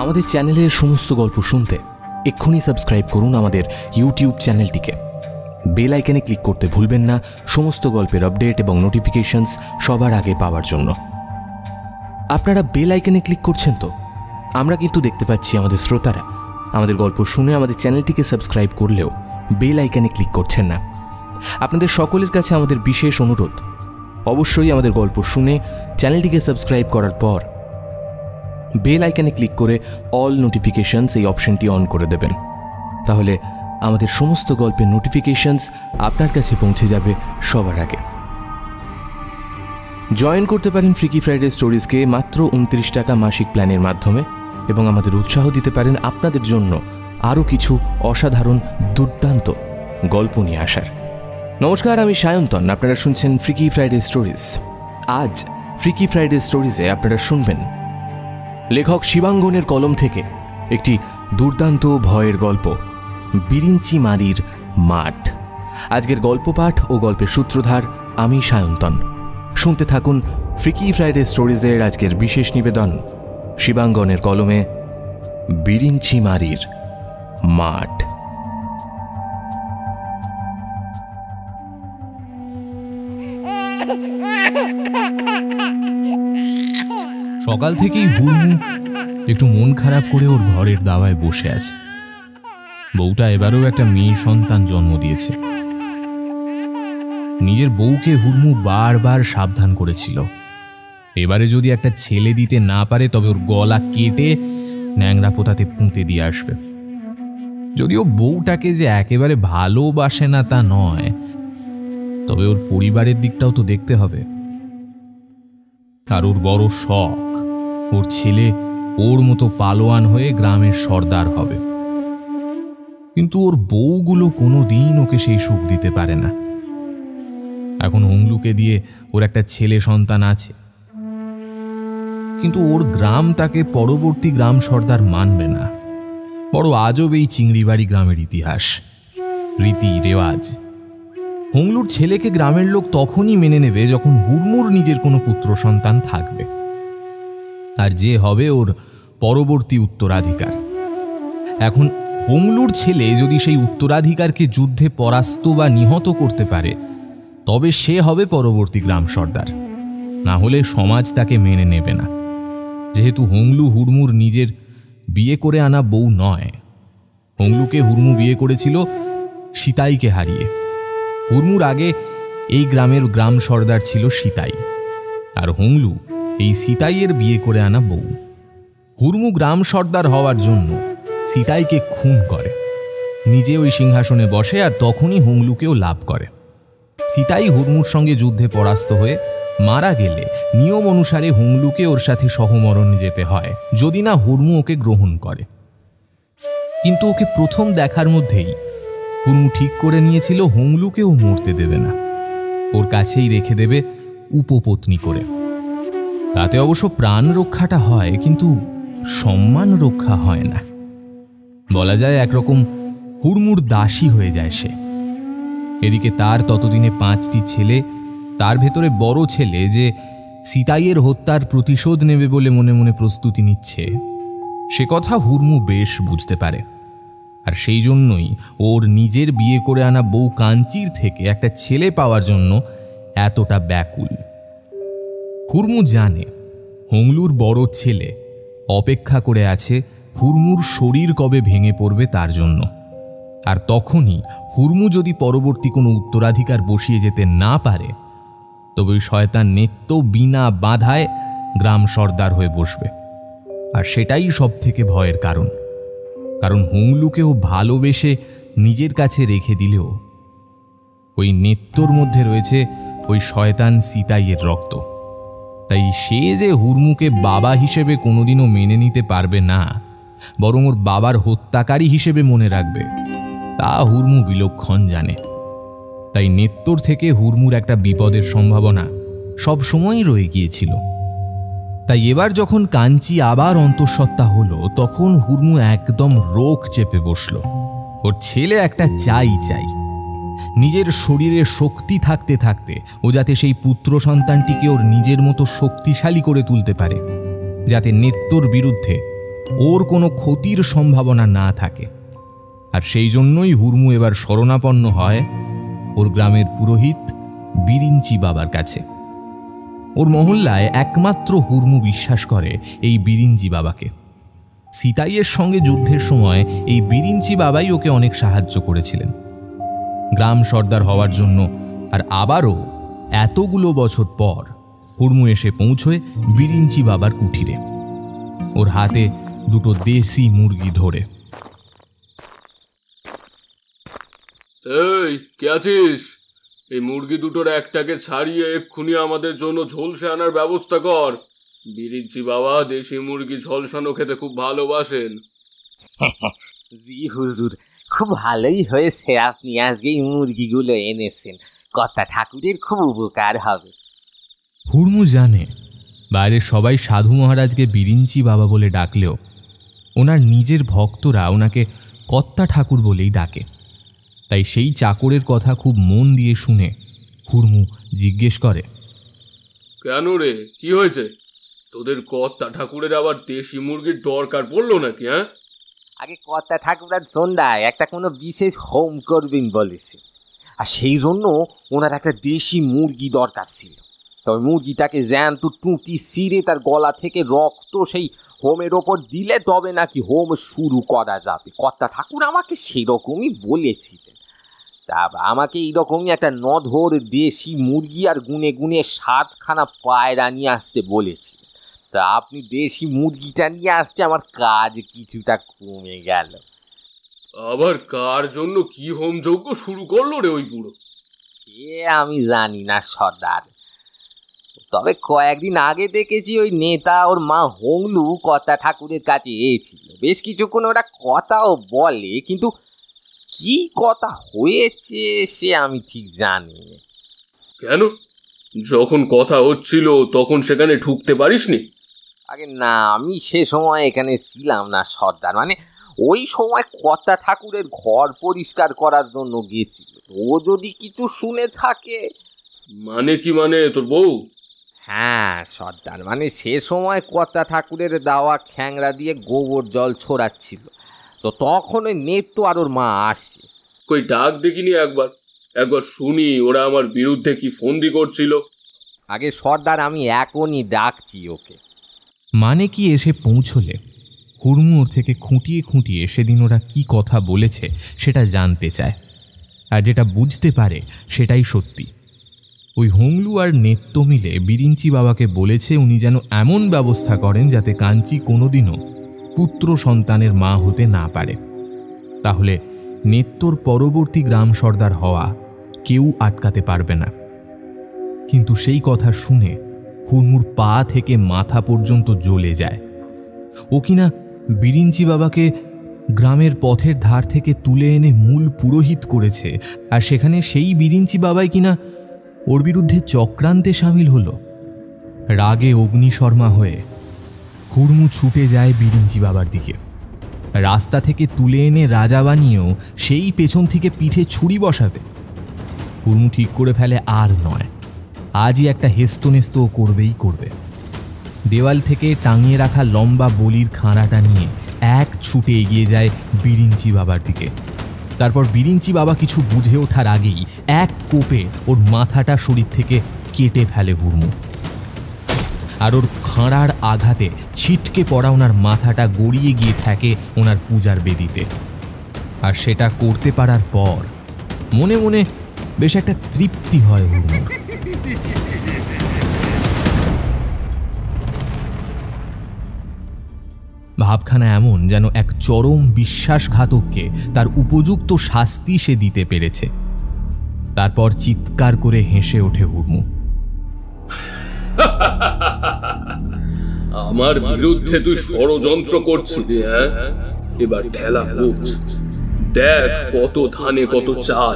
আমাদের চ্যানেলের সমস্ত গল্প শুনতে এক্ষুনি সাবস্ক্রাইব করুন আমাদের ইউটিউব চ্যানেলটিকে। বেল আইকনে ক্লিক করতে ভুলবেন না সমস্ত গল্পের আপডেট এবং নোটিফিকেশনস সবার আগে পাওয়ার জন্য। আপনারা বেল আইকনে ক্লিক করছেন তো? আমরা কিন্তু দেখতে পাচ্ছি আমাদের শ্রোতারা আমাদের গল্প শুনে আমাদের চ্যানেলটিকে সাবস্ক্রাইব করলেও বেল আইকনে ক্লিক করছেন না। আপনাদের সকলের কাছে আমাদের বিশেষ অনুরোধ, অবশ্যই আমাদের গল্প শুনে চ্যানেলটিকে সাবস্ক্রাইব করার পর বেল আইকনে ক্লিক করে অল নোটিফিকেশনস এই অপশনটি অন করে দেবেন। তাহলে আমাদের সমস্ত গল্পের নোটিফিকেশনস আপনার কাছে পৌঁছে যাবে সবার আগে। জয়েন করতে পারেন ফ্রিকি ফ্রাইডে স্টোরিজকে মাত্র 29 টাকা মাসিক প্ল্যানের মাধ্যমে এবং আমাদের উৎসাহ দিতে পারেন আপনাদের জন্য আরও কিছু অসাধারণ দুর্দান্ত গল্প নিয়ে আসার। নমস্কার, আমি সায়ন্তন। আপনারা শুনছেন ফ্রিকি ফ্রাইডে স্টোরিজ। আজ ফ্রিকি ফ্রাইডে স্টোরিজে আপনারা শুনবেন লেখক শিবাঙ্গনের কলম থেকে একটি দুর্দান্ত ভয়ের গল্প, বিরিঞ্চি মারির মাঠ। আজকের গল্প পাঠ ও গল্পের সূত্রধার আমি সায়ন্তন। শুনতে থাকুন ফ্রিকি ফ্রাইডে স্টোরিজের আজকের বিশেষ নিবেদন, শিবাঙ্গনের কলমে বিরিঞ্চি মারির মাঠ। সকাল থেকেই হুড়মু একটু মন খারাপ করে ওর ঘরের দাওয়ায় বসে আছে। বউটা এবারেও একটা মেয়ে সন্তান জন্ম দিয়েছে। নিজের বউকে হুড়মু বারবার সাবধান করেছিল, এবারে যদি একটা ছেলে দিতে না পারে তবে ওর গলা কেটে ন্যাংরা পোতাতে পুঁতে দিয়ে আসবে। যদিও বউটাকে যে একেবারে ভালোবাসে না তা নয়, তবে ওর পরিবারের দিকটাও তো দেখতে হবে। আর ওর বড় শখ ওর ছেলে ওর মতো পালোয়ান হয়ে গ্রামের সর্দার হবে। কিন্তু ওর বউগুলো কোনোদিন ওকে সেই সুখ দিতে পারে না। এখন হুংলুকে দিয়ে ওর একটা ছেলে সন্তান আছে, কিন্তু ওর গ্রাম তাকে পরবর্তী গ্রাম সর্দার মানবে না। বড় আজব এই চিংড়িবাড়ি গ্রামের ইতিহাস, রীতি রেওয়াজ। হুংলুর ছেলেকে গ্রামের লোক তখনই মেনে নেবে যখন হুড়মুর নিজের কোনো পুত্র সন্তান থাকবে, আর যে হবে ওর পরবর্তী উত্তরাধিকার। এখন হুংলুর ছেলে যদি সেই উত্তরাধিকারকে যুদ্ধে পরাস্ত বা নিহত করতে পারে তবে সে হবে পরবর্তী গ্রাম সর্দার, না হলে সমাজ তাকে মেনে নেবে না। যেহেতু হুংলু হুড়মুর নিজের বিয়ে করে আনা বউ নয়, হুংলুকে হুড়মু বিয়ে করেছিল সিতাইকে হারিয়ে। হুড়মুর আগে এই গ্রামের গ্রাম সর্দার ছিল সিতাই, আর হুংলু এই সিতাইয়ের বিয়ে করে আনা বউ। হুড়মু গ্রাম সর্দার হওয়ার জন্য সিতাইকে খুন করে, নিজে ওই সিংহাসনে বসে, আর তখনই হুংলুকেও লাভ করে। সিতাই হুড়মুর সঙ্গে যুদ্ধে পরাস্ত হয়ে মারা গেলে নিয়ম অনুসারে হুংলুকে ওর সাথে সহমরণ যেতে হয়, যদি না হুড়মু ওকে গ্রহণ করে। কিন্তু ওকে প্রথম দেখার মধ্যেই হুড়মু ঠিক করে নিয়েছিল হুংলুকেও মরতে দেবে না, ওর কাছেই রেখে দেবে উপপত্নী করে। তাতে অবশ্য প্রাণ রক্ষাটা হয়, কিন্তু সম্মান রক্ষা হয় না। বলা যায় একরকম হুড়মুর দাসী হয়ে যায় সে। এদিকে তার ততদিনে 5টি ছেলে, তার ভেতরে বড় ছেলে যে সিতাইয়ের হত্যার প্রতিশোধ নেবে বলে মনে মনে প্রস্তুতি নিচ্ছে, সে কথা হুড়মু বেশ বুঝতে পারে। আর সেই জন্যই ওর নিজের বিয়ে করে আনা বউ কাঞ্চির থেকে একটা ছেলে পাওয়ার জন্য এতটা ব্যাকুল। হুড়মু জানে হুংলুর বড় ছেলে অপেক্ষা করে আছে হুড়মুর শরীর কবে ভেঙে পড়বে তার জন্য। আর তখনই হুড়মু যদি পরবর্তী কোনো উত্তরাধিকার বসিয়ে যেতে না পারে তবে ওই শয়তান নেত্য বিনা বাধায় গ্রাম সর্দার হয়ে বসবে। আর সেটাই সব থেকে ভয়ের কারণ, কারণ হুংলুকেও ভালোবেসে নিজের কাছে রেখে দিলেও ওই নেত্যর মধ্যে রয়েছে ওই শয়তান সিতাইয়ের রক্ত। তাই সে যে হুড়মুকে বাবা হিসেবে কোনোদিনও মেনে নিতে পারবে না, বরং ওর বাবার হত্যাকারী হিসেবে মনে রাখবে, তা হুড়মু বিলক্ষণ জানে। তাই নেত্তর থেকে হুড়মুর একটা বিপদের সম্ভাবনা সব সময়ই রয়ে গিয়েছিল। তাই এবার যখন কাঞ্চি আবার অন্তঃসত্ত্বা হলো তখন হুড়মু একদম রোগ চেপে বসল। ওর ছেলে একটা চাই, নিজের শরীরে শক্তি থাকতে থাকতে ও যাতে সেই পুত্র সন্তানটিকে ওর নিজের মতো শক্তিশালী করে তুলতে পারে, যাতে নেত্তর বিরুদ্ধে ওর কোনো ক্ষতির সম্ভাবনা না থাকে। আর সেই জন্যই হুড়মু এবার শরণাপন্ন হয় ওর গ্রামের পুরোহিত বিরিঞ্চি বাবার কাছে। ওর মহল্লায় একমাত্র হুড়মু বিশ্বাস করে এই বিরিঞ্চি বাবাকে। সিতাইয়ের সঙ্গে যুদ্ধের সময় এই বিরিঞ্চি বাবাই ওকে অনেক সাহায্য করেছিলেন গ্রাম সর্দার হওয়ার জন্য। আর আবারও এতগুলো বছর পর হুড়মু এসে পৌঁছয় বিরিঞ্চি বাবার কুঠিরে, ওর হাতে দুটো দেশি মুরগি ধরে। এই কে আছিস? এই মুরগি দুটোর একটাকে ছাড়িয়ে এক্ষুনি আমাদের জন্য ঝলসে আনার ব্যবস্থা কর। বিরিঞ্চি বাবা দেশি মুরগি ঝলসানো খেতে খুব ভালোবাসেন। জি হুজুর, খুব ভালোই হয়েছে আপনি আজকে এই মুরগিগুলো এনেছেন। কর্তা ঠাকুরের খুব উপকার হবে। হুড়মু জানে বাইরের সবাই সাধু মহারাজকে বিরিঞ্চি বাবা বলে ডাকলেও ওনার নিজের ভক্তরা ওনাকে কর্তা ঠাকুর বলেই ডাকে। তাই সেই চাকরের কথা খুব মন দিয়ে শুনে হুড়মু জিজ্ঞেস করে, কেন রে, কি হয়েছে? তোদের কর্তা ঠাকুরের আবার দেশি মুরগির দরকার পড়লো নাকি? হ্যাঁ, আগে কর্তা ঠাকুর আর সন্ধ্যায় একটা কোনো বিশেষ হোম করবেন বলেছে, আর সেই জন্য ওনার একটা দেশি মুরগি দরকার ছিল। তবে মুরগিটাকে জ্যান্ত টুটি ছিঁড়ে তার গলা থেকে রক্ত সেই হোমের ওপর দিলে তবে নাকি হোম শুরু করা যাবে। কর্তা ঠাকুর আমাকে সেরকমই বলেছিলেন। তা আমাকে এইরকমই একটা নধর দেশি মুরগি আর গুনে গুনে 7খানা পায়রা নিয়ে আসতে বলেছিলেন। তা আপনি দেশি মুরগিটা নিয়ে আসতে আমার কাজ কিছুটা কমে গেল। আবার কার জন্য কি হোম যজ্ঞ শুরু করলো রে ওই বুড়ো? সে আমি জানি না সর্দার, তবে কয়েকদিন আগে দেখেছি ওই নেতা ওর মা হংলু কর্তা ঠাকুরের কাছে এসেছিল। বেশ কিছুক্ষণ ওরা কথাও বলে, কিন্তু কি কথা হয়েছে সে আমি ঠিক জানি। কেন, যখন কথা হচ্ছিল তখন সেখানে ঢুকতে পারিসনি? আগে না, আমি সে সময় এখানে ছিলাম না সর্দার। মানে ওই সময় কর্তা ঠাকুরের ঘর পরিষ্কার করার জন্য গেছিল। ও যদি কিছু শুনে থাকে। মানে কি, মানে তোর বউ? হ্যাঁ সর্দার, মানে সে সময় কর্তা ঠাকুরের দেওয়া খ্যাংরা দিয়ে গোবর জল ছড়াচ্ছিল, তো তখন ওই নেত্য আর ওর মা আসে। কই ডাক দেখিনি একবার? একবার শুনি ওরা আমার বিরুদ্ধে কি ফন্দি করছিল। আগে সর্দার আমি এখনই ডাকছি ওকে। মানে কি এসে পৌঁছলে হুড়মু ওর থেকে খুঁটিয়ে খুঁটিয়ে সেদিন ওরা কি কথা বলেছে সেটা জানতে চায়। আর যেটা বুঝতে পারে সেটাই সত্যি। ওই হংলু আর নেত্য মিলে বিরিঞ্চি বাবাকে বলেছে উনি যেন এমন ব্যবস্থা করেন যাতে কাঞ্চি কোনোদিনও পুত্র সন্তানের মা হতে না পারে। তাহলে নেত্যর পরবর্তী গ্রাম সর্দার হওয়া কেউ আটকাতে পারবে না। কিন্তু সেই কথা শুনে হুড়মুর পা থেকে মাথা পর্যন্ত জ্বলে যায়। ও কিনা বিরিঞ্চি বাবাকে গ্রামের পথের ধার থেকে তুলে এনে মূল পুরোহিত করেছে, আর সেখানে সেই বিরিঞ্চি বাবাই কিনা ওর বিরুদ্ধে চক্রান্তে সামিল হলো। রাগে অগ্নিশর্মা হয়ে হুড়মু ছুটে যায় বিরিঞ্চি বাবার দিকে। রাস্তা থেকে তুলে এনে রাজা বানিয়েও সেই পেছন থেকে পিঠে ছুরি বসাবে। হুড়মু ঠিক করে ফেলে আর নয়, আজই একটা হেস্তনেস্ত করবেই করবে। দেওয়াল থেকে টাঙিয়ে রাখা লম্বা বলির খাঁড়াটা নিয়ে এক ছুটে এগিয়ে যায় বিরিঞ্চি বাবার দিকে। তারপর বিরিঞ্চি বাবা কিছু বুঝে ওঠার আগেই এক কোপে ওর মাথাটা শরীর থেকে কেটে ফেলে হুড়মু। আর ওর খাঁড়ার আঘাতে ছিটকে পড়া ওনার মাথাটা গড়িয়ে গিয়ে ঠেকে ওনার পূজার বেদিতে। আর সেটা করতে পারার পর মনে মনে বেশ একটা তৃপ্তি হয় হুড়মুর। ভাবখানা এমন যেন এক চরম বিশ্বাসঘাতককে তার উপযুক্ত শাস্তি সে দিতে পেরেছে। তারপর চিৎকার করে হেসে ওঠে হুড়মু। আমার বিরুদ্ধে তুই ষড়যন্ত্র করছিস? হ্যাঁ, এবার ঠেলা হোক, দেখ কত ধানে কত চাল।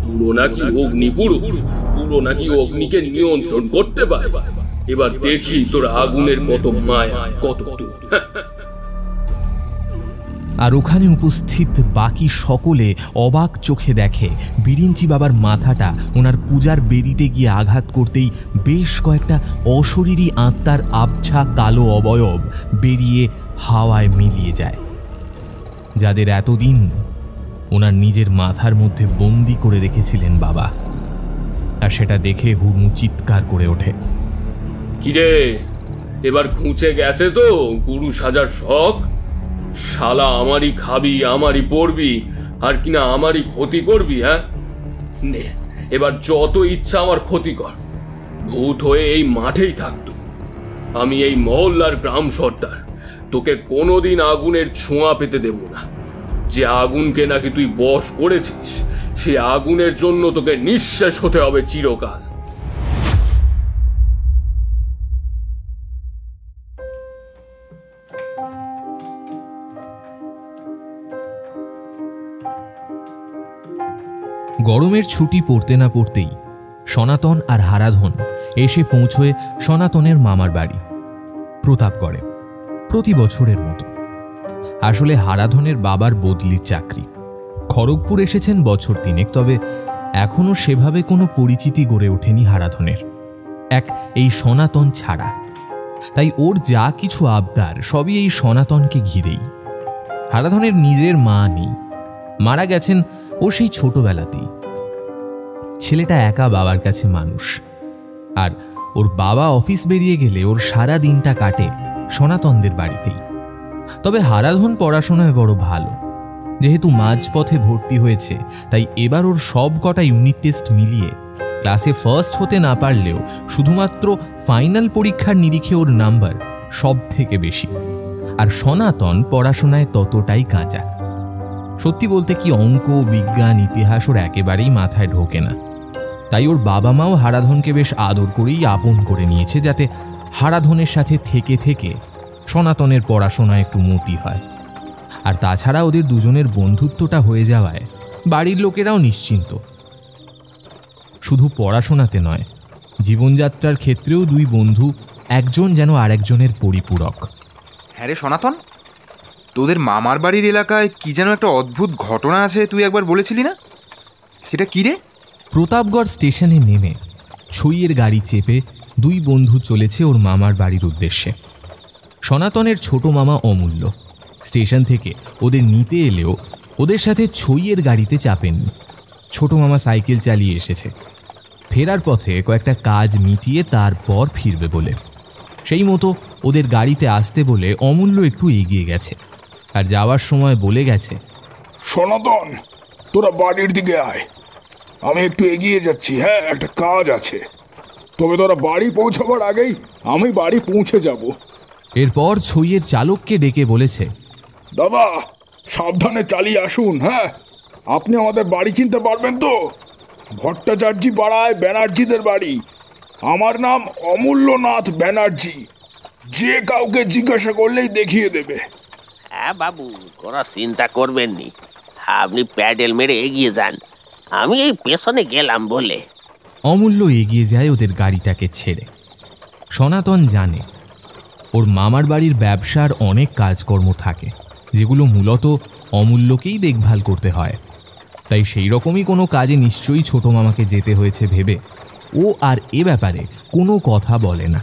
পুরো নাকি অগ্নি পুরুষ, পুরো নাকি অগ্নিকে নিয়ন্ত্রণ করতে পারে। এবার দেখি তোর আগুনের কত মায়া, কত আর ওখানে উপস্থিত বাকি সকলে অবাক চোখে দেখে বিরিঞ্চি বাবার মাথাটা ওনার পূজার বেদিতে গিয়ে আঘাত করতেই বেশ কয়েকটা অশরীরী আত্মার আবছা কালো অবয়ব বেরিয়ে হাওয়ায় মিলিয়ে যায়, যাদের এতদিন ওনার নিজের মাথার মধ্যে বন্দি করে রেখেছিলেন বাবা। আর সেটা দেখে হুড়মু চিৎকার করে ওঠে, কিরে, এবার ঘুঁচে গেছে তো গুরু সাজার শখ? শালা আমারই খাবি, আমারই পড়বি, আর কিনা আমারই ক্ষতি করবি? হ্যাঁ, নে এবার যত ইচ্ছা আমার ক্ষতি কর। ভূত হয়ে এই মাঠেই থাকতো। আমি এই মহল্লার গ্রাম সর্দার, তোকে কোনোদিন আগুনের ছোঁয়া পেতে দেব না। যে আগুনকে নাকি তুই বশ করেছিস, সে আগুনের জন্য তোকে নিঃশেষ হতে হবে চিরকাল। গরমের ছুটি পড়তে না পড়তেই সনাতন আর হারাধন এসে পৌঁছয় সনাতনের মামার বাড়ি প্রতাপগড়ে, প্রতি বছরের মতো। আসলে হারাধনের বাবার বদলির চাকরি, খড়গপুর এসেছেন বছর তিনেক, তবে এখনও সেভাবে কোনো পরিচিতি গড়ে ওঠেনি হারাধনের, এক এই সনাতন ছাড়া। তাই ওর যা কিছু আবদার সবই এই সনাতনকে ঘিরেই। হারাধনের নিজের মা নেই, মারা গেছেন ও সেই ছোটবেলাতেই। ছেলেটা একা বাবার কাছে মানুষ, আর ওর বাবা অফিস বেরিয়ে গেলে ওর সারা দিনটা কাটে সনাতনদের বাড়িতেই। তবে হারাধন পড়াশোনায় বড় ভালো, যেহেতু মাঝপথে ভর্তি হয়েছে তাই এবার ওর সব কটা ইউনিট টেস্ট মিলিয়ে ক্লাসে ফার্স্ট হতে না পারলেও শুধুমাত্র ফাইনাল পরীক্ষার নিরিখে ওর নাম্বার সব থেকে বেশি। আর সনাতন পড়াশোনায় ততটাই কাঁচা। সত্যি বলতে কি, অঙ্ক, বিজ্ঞান, ইতিহাস ওর একেবারেই মাথায় ঢোকে না। তাই ওর বাবা মাও হারাধনকে বেশ আদর করেই আপন করে নিয়েছে, যাতে হারাধনের সাথে থেকে থেকে সনাতনের পড়াশোনা একটু মতি হয়। আর তাছাড়া ওদের দুজনের বন্ধুত্বটা হয়ে যাওয়ায় বাড়ির লোকেরাও নিশ্চিন্ত। শুধু পড়াশোনাতে নয়, জীবনযাত্রার ক্ষেত্রেও দুই বন্ধু একজন যেন আরেকজনের পরিপূরক। হ্যাঁ রে সনাতন, তোদের মামার বাড়ির এলাকায় কি যেন একটা অদ্ভুত ঘটনা আছে, তুই একবার বলেছিলি না? সেটা কি রে? প্রতাপগড় স্টেশনে নেমে ছইয়ের গাড়ি চেপে দুই বন্ধু চলেছে ওর মামার বাড়ির উদ্দেশ্যে। সনাতনের ছোট মামা অমূল্য স্টেশন থেকে ওদের নিতে এলেও ওদের সাথে ছইয়ের গাড়িতে চাপেননি। ছোট মামা সাইকেল চালিয়ে এসেছে, ফেরার পথে কয়েকটা কাজ মিটিয়ে তারপর ফিরবে বলে। সেই মতো ওদের গাড়িতে আসতে বলে অমূল্য একটু এগিয়ে গেছে, আর যাওয়ার সময় বলে গেছে, সনাতন, তোরা বাড়ির দিকে আয়, আমি একটু এগিয়ে যাচ্ছি। হ্যাঁ, একটা কাজ আছে, তবে তোরা বাড়ি পৌঁছাবার আগেই আমি বাড়ি পৌঁছে যাব। এরপর ছইয়ের চালককে ডেকে বলেছে, দাদা, সাবধানে চালিয়ে আসুন। হ্যাঁ, আপনি আমাদের বাড়ি চিনতে পারবেন তো? ভট্টাচার্যি পাড়ায় ব্যানার্জিদের বাড়ি। আমার নাম অমূল্যনাথ ব্যানার্জি, যে কাউকে জিজ্ঞাসা করলেই দেখিয়ে দেবে। হ্যাঁ বাবু, কোনো চিন্তা করবেন নি, আপনি প্যাডেল মেরে এগিয়ে যান, আমি এই পেছনে গেলাম বলে। অমূল্য এগিয়ে যায় ওদের গাড়িটাকে ছেড়ে। সনাতন জানে ওর মামার বাড়ির ব্যবসার অনেক কাজকর্ম থাকে, যেগুলো মূলত অমূল্যকেই দেখভাল করতে হয়। তাই সেই রকমই কোনো কাজে নিশ্চয়ই ছোট মামাকে যেতে হয়েছে ভেবে ও আর এ ব্যাপারে কোনো কথা বলে না।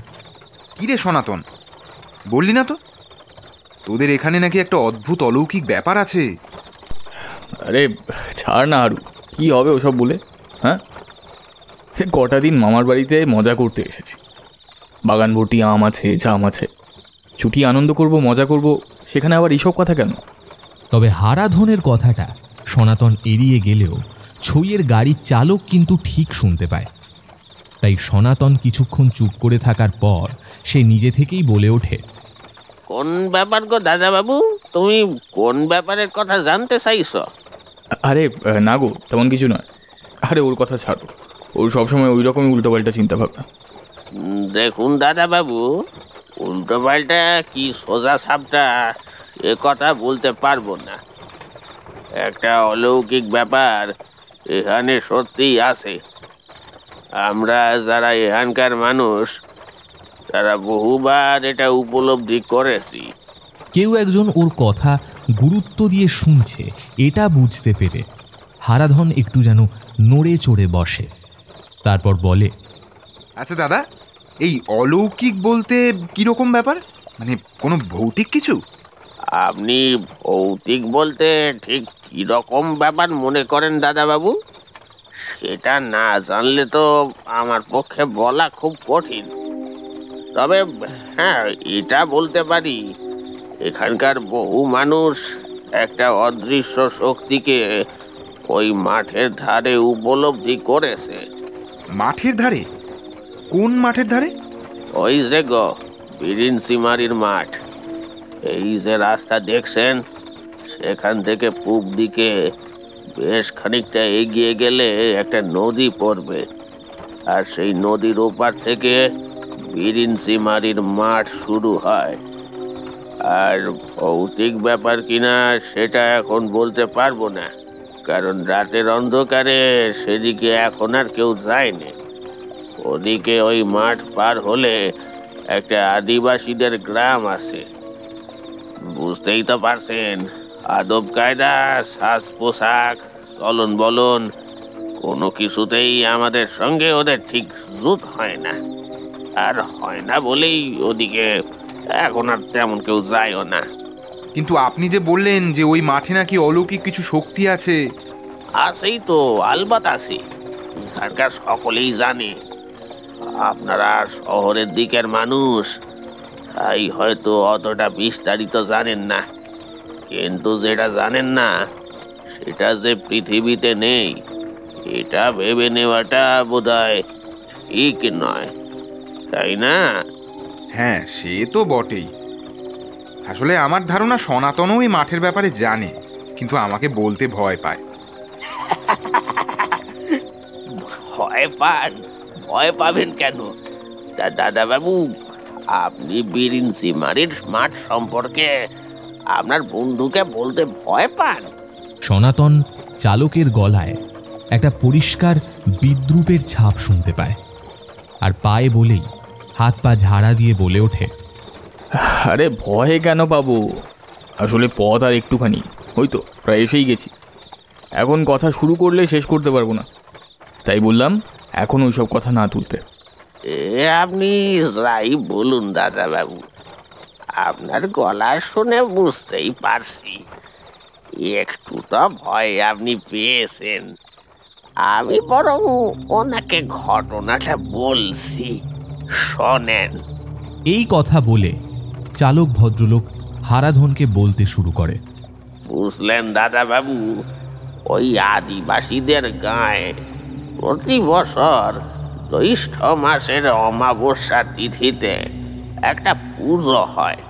কি রে সনাতন, বললি না তো তোদের এখানে নাকি একটা অদ্ভুত অলৌকিক ব্যাপার আছে? আরে ছাড় না আরু, কী হবে ওসব বলে? হ্যাঁ, সে কটা দিন মামার বাড়িতে মজা করতে এসেছি। বাগান ভর্তি আম আছে, জাম আছে, ছুটি আনন্দ করব, মজা করব, সেখানে আবার এইসব কথা কেন? তবে হারাধনের কথাটা সনাতন এড়িয়ে গেলেও ছইয়ের গাড়ির চালক কিন্তু ঠিক শুনতে পায়। তাই সনাতন কিছুক্ষণ চুপ করে থাকার পর সে নিজে থেকেই বলে ওঠে, কোন ব্যাপার গো দাদাবাবু, তুমি কোন ব্যাপারের কথা জানতে চাইছ? আরে না গো, তেমন কিছু নয়। আরে ওর কথা ছাড়ো, ওর সবসময় ওই রকমই উল্টোপাল্টা চিন্তাভাবনা। দেখুন দাদাবাবু, উল্টোপাল্টা কি সোজা সাপটা এ কথা বলতে পারবো না। একটা অলৌকিক ব্যাপার এখানে সত্যিই আছে। আমরা যারা এখানকার মানুষ তারা বহুবার এটা উপলব্ধি করেছি। কেউ একজন ওর কথা গুরুত্ব দিয়ে শুনছে এটা বুঝতে পেরে হারাধন একটু যেন নড়ে চড়ে বসে। তারপর বলে, আচ্ছা দাদা, এই অলৌকিক বলতে কিরকম ব্যাপার? মানে কোনো ভৌতিক কিছু? আপনি ভৌতিক বলতে ঠিক কীরকম ব্যাপার মনে করেন দাদাবাবু? সেটা না জানলে তো আমার পক্ষে বলা খুব কঠিন। তবে হ্যাঁ, এটা বলতে পারি, এখানকার বহু মানুষ একটা অদৃশ্য শক্তিকে ওই মাঠের ধারে উপলব্ধি করেছে। মাঠের ধারে? কোন মাঠের ধারে? ওই যে গো বিরিনসিমারির মাঠ। এই যে রাস্তা দেখছেন, সেখান থেকে পূব দিকে বেশ খানিকটা এগিয়ে গেলে একটা নদী পড়বে, আর সেই নদীর ওপার থেকে বিরিনসিমারির মাঠ শুরু হয়। আর ভৌতিক ব্যাপার কিনা সেটা এখন বলতে পারবো না, কারণ রাতের অন্ধকারে সেদিকে এখন আর কেউ যায়নি। ওদিকে ওই মাঠ পার হলে একটা আদিবাসীদের গ্রাম আছে। বুঝতেই তো পারছেন, আদব কায়দা, সাজ পোশাক, চলন বলন কোনো কিছুতেই আমাদের সঙ্গে ওদের ঠিক জুত হয় না। আর হয় না বলেই ওদিকে এখন আর তেমন কেউ যায়ও না। কিন্তু আপনি যে বললেন যে ওই মাঠে নাকি অলৌকিক কিছু শক্তি আছে। আছেই তো, আলবাত আছে। এখানকার সকলেই জানে। আপনারা শহরের দিকের মানুষ, তাই হয়তো অতটা বিস্তারিত জানেন না। কিন্তু যেটা জানেন না সেটা যে পৃথিবীতে নেই, এটা ভেবে নেওয়াটা বোধহয় ঠিক নয়, তাই না? হ্যাঁ, সে তো বটেই। আসলে আমার ধারণা সনাতনও এই মাঠের ব্যাপারে জানে, কিন্তু আমাকে বলতে ভয় পায়। ভয় পান? ভয় পাবেন কেন দাদাবাবু? আপনি বিরিনসিমারির মাঠ সম্পর্কে আপনার বন্ধুকে বলতে ভয় পান? সনাতন চালকের গলায় একটা পরিষ্কার বিদ্রূপের ছাপ শুনতে পায়, আর পায়ে বলেই হাত পা ঝাড়া দিয়ে বলে ওঠে, আরে ভয়ে কেন পাবো? আসলে পথ আর একটুখানি, ওই তো প্রায় এসেই গেছি। এখন কথা শুরু করলে শেষ করতে পারবো না, তাই বললাম এখন ওইসব কথা না তুলতে। আপনি যাই বলুন দাদাবাবু, আপনার গলা শুনে বুঝতেই পারছি একটু তো ভয় আপনি পেয়েছেন। আমি বরং ওনাকে ঘটনাটা বলছি, শোনেন। এই কথা বলে চালক ভদ্রলোক হারাধনকে বলতে শুরু করে, বুঝলেন দাদাবাবু, ওই আদিবাসীদের গায়ে প্রতি বছর জ্যৈষ্ঠ মাসের অমাবস্যা তিথিতে একটা পুজো হয়।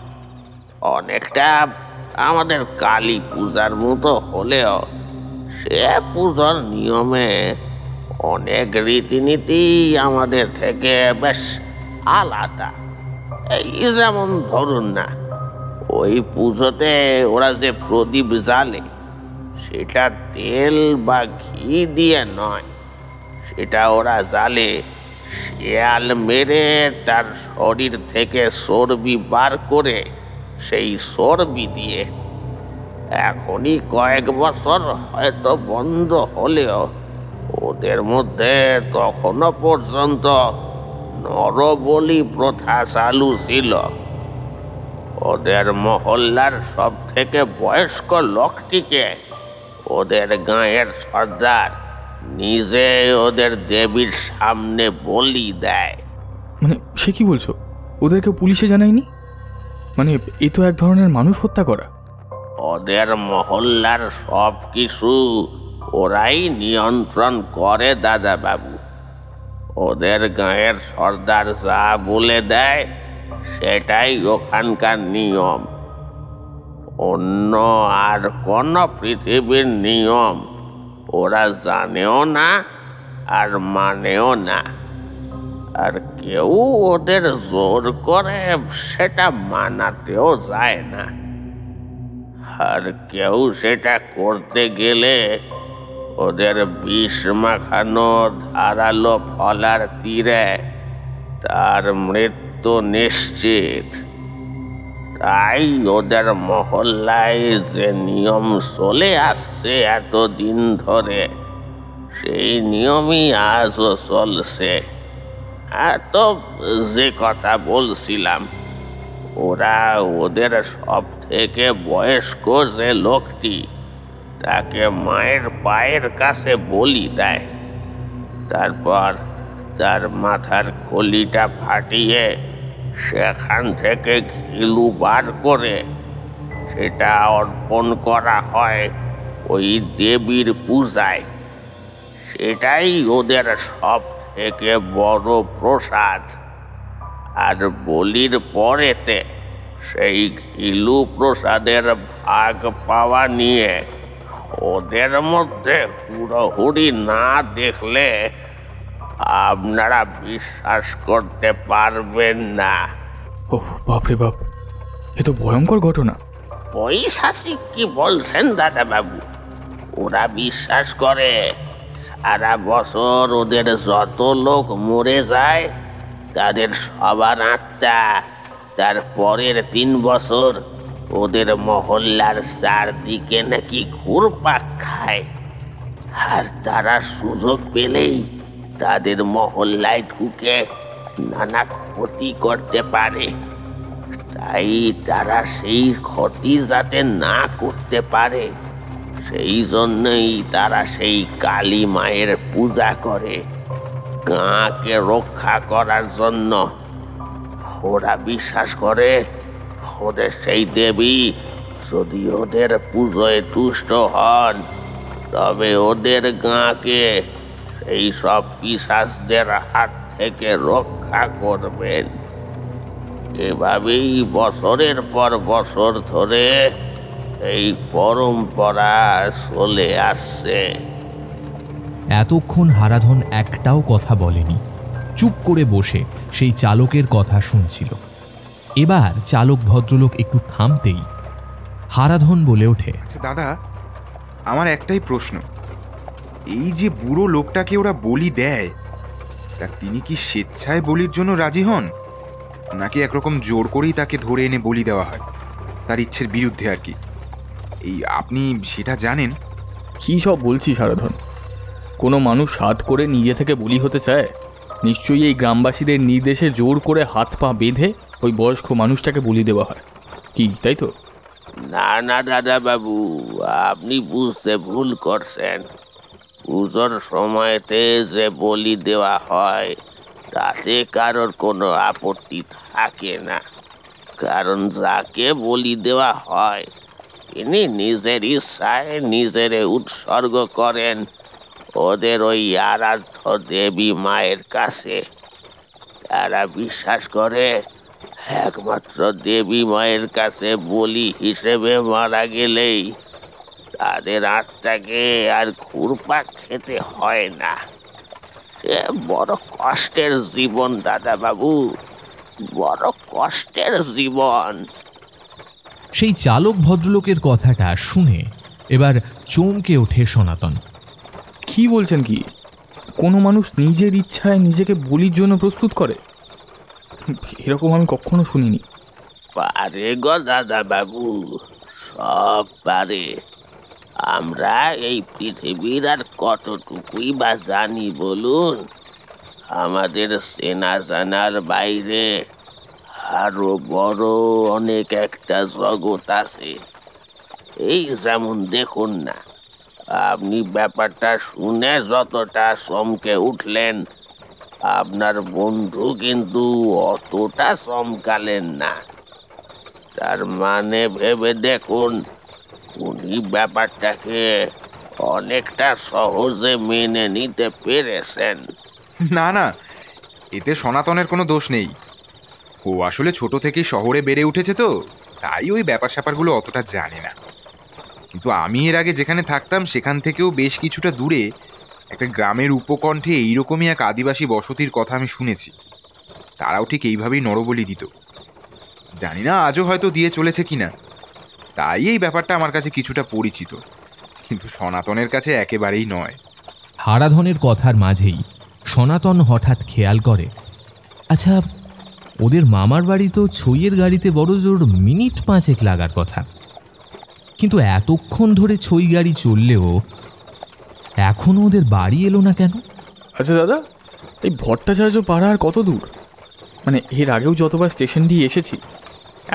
অনেকটা আমাদের কালী পূজার মতো হলেও সে পুজোর নিয়মে অনেক রীতিনীতি আমাদের থেকে বেশ আলাদা। এই যেমন ধরুন না, ওই পুজোতে ওরা যে প্রদীপ জ্বালে সেটা তেল বা ঘি দিয়ে নয়, সেটা ওরা জ্বালে শিয়াল মেরে তার শরীর থেকে চর্বি বার করে সেই চর্বি দিয়ে। এখনই কয়েক বছর হয়তো বন্ধ হলেও ওদের মধ্যে তখনও পর্যন্ত নরবলি প্রথা চালু ছিল। ওদের মহল্লার সব থেকে বয়স্ক লোকটিকে ওদের গাঁয়ের সর্দার নিজে ওদের দেবীর সামনে বলি দেয়। মানে সে কি বলছো? ওদেরকে পুলিশে জানায়নি? মানে এ তো এক ধরনের মানুষ হত্যা করা। ওদের মহল্লার সব কিছু ওরাই নিয়ন্ত্রণ করে দাদাবাবু। ওদের গাঁয়ের সর্দার যা বলে দেয় সেটাই ওখানকার নিয়ম। অন্য আর কোন পৃথিবীর নিয়ম ওরা জানেও না আর মানেও না। আর কেউ ওদের জোর করে সেটা মানাতেও যায় না। আর কেউ সেটা করতে গেলে ওদের বিষ মাখানো ধারালো ফলার তীরে তার মৃত্যু নিশ্চিত। তাই ওদের মহল্লায় যে নিয়ম চলে আসছে এতদিন ধরে, সেই নিয়মই আজও চলছে। আর তো যে কথা বলছিলাম, ওরা ওদের সব থেকে বয়স্ক যে লোকটি, তাকে মায়ের পায়ের কাছে বলি দেয়। তারপর তার মাথার খলিটা ফাটিয়ে সেখান থেকে ঘিলু বার করে সেটা অর্পণ করা হয় ওই দেবীর পূজায়। সেটাই ওদের সব থেকে বড় প্রসাদ। আর বলির পরেতে সেই ঘিলু প্রসাদের ভাগ পাওয়া নিয়ে ওদের মধ্যে হুড়োহুড়ি না দেখলে আপনারা বিশ্বাস করতে পারবেন না। ওহ বাপরে বাপ, এ তো ভয়ঙ্কর ঘটনা। পৈশাচিক কি বলছেন দাদাবাবু? ওরা বিশ্বাস করে সারা বছর ওদের যত লোক মরে যায় তাদের সবার আত্মা তার পরের 3 বছর ওদের মহল্লার চারদিকে নাকি ঘুরপাক খায়। আর তারা সুযোগ পেলেই তাদের মহল্লায় ঢুকে নানা ক্ষতি করতে পারে। তাই তারা সেই ক্ষতি যাতে না করতে পারে, সেই জন্যই তারা সেই কালী মায়ের পূজা করে, গাঁকে রক্ষা করার জন্য। ওরা বিশ্বাস করে ওদের সেই দেবী যদি ওদের পুজোয় তুষ্ট হন, তবে ওদের গাঁকে সেই সব পিশাচদের হাত থেকে রক্ষা করবেন। এভাবেই বছরের পর বছর ধরে এই পরম্পরা চলে আসছে। এতক্ষণ হারাধন একটাও কথা বলেনি, চুপ করে বসে সেই চালকের কথা শুনছিল। এবার চালক ভদ্রলোক একটু থামতেই হারাধন বলে ওঠে, আচ্ছা দাদা, আমার একটাই প্রশ্ন, এই যে বুড়ো লোকটাকে ওরা বলি দেয়, তা তিনি কি স্বেচ্ছায় বলির জন্য রাজি হন, নাকি একরকম জোর করেই তাকে ধরে এনে বলি দেওয়া হয়, তার ইচ্ছের বিরুদ্ধে আর কি? এই আপনি সেটা জানেন? কী সব বলছিস হারাধন? কোনো মানুষ হাত করে নিজে থেকে বলি হতে চায়? নিশ্চয়ই এই গ্রামবাসীদের নির্দেশে জোর করে হাত পা বেঁধে ওই বয়স্ক মানুষটাকে বলি দেওয়া হয়, কি তাই তো? না না দাদাবাবু, আপনি বুঝতে ভুল করছেন। পুজোর সময়তে যে বলি দেওয়া হয় তাতে কারোর কোনো আপত্তি থাকে না, কারণ যাকে বলি দেওয়া হয় তিনি নিজের ইচ্ছায় নিজেরে উৎসর্গ করেন ওদের ওই আরাধ্য দেবী মায়ের কাছে। তারা বিশ্বাস করে একমাত্র দেবী মায়ের কাছে বলি হিসেবে মারা গেলেই তাদের আত্মাকে আর ঘুরপাক খেতে হয় না। সে বড় কষ্টের জীবন দাদাবাবু, বড় কষ্টের জীবন। সেই চালক ভদ্রলোকের কথাটা শুনে এবার চমকে ওঠে সনাতন। কি বলছেন কি? কোনো মানুষ নিজের ইচ্ছায় নিজেকে বলির জন্য প্রস্তুত করে? এরকম আমি কখনো শুনিনি। পারে গো দাদাবাবু, সব পারে। আমরা এই পৃথিবীর আর কতটুকুই বা জানি বলুন? আমাদের চেনা জানার বাইরে আরো বড় অনেক একটা জগৎ আছে। এই যেমন দেখুন না, আপনি ব্যাপারটা শুনে যতটা চমকে উঠলেন, আপনার বন্ধু কিন্তু অতটা চমকালেন না। তার মানে ভেবে দেখুন, উনি ব্যাপারটাকে অনেকটা সহজে মেনে নিতে পেরেছেন। না না, এতে সনাতনের কোনো দোষ নেই। ও আসলে ছোট থেকেই শহরে বেড়ে উঠেছে, তো তাই ওই ব্যাপার স্যাপারগুলো অতটা জানে না। কিন্তু আমি এর আগে যেখানে থাকতাম সেখান থেকেও বেশ কিছুটা দূরে একটা গ্রামের উপকণ্ঠে এইরকমই এক আদিবাসী বসতির কথা আমি শুনেছি। তারাও ঠিক এইভাবেই নরবলি দিত। জানি না আজও হয়তো দিয়ে চলেছে কিনা, তাই এই ব্যাপারটা আমার কাছে কিছুটা পরিচিত, কিন্তু সনাতনের কাছে একেবারেই নয়। হারাধনের কথার মাঝেই সনাতন হঠাৎ খেয়াল করে, আচ্ছা ওদের মামার বাড়ি তো ছইয়ের গাড়িতে বড়জোর মিনিট 5 লাগার কথা, কিন্তু এতক্ষণ ধরে ছই গাড়ি চললেও এখনো ওদের বাড়ি এলো না কেন? আচ্ছা দাদা, এই ভট্টাচার্য পাড়া আর কত দূর? মানে এর আগেও যতবার স্টেশন দিয়ে এসেছি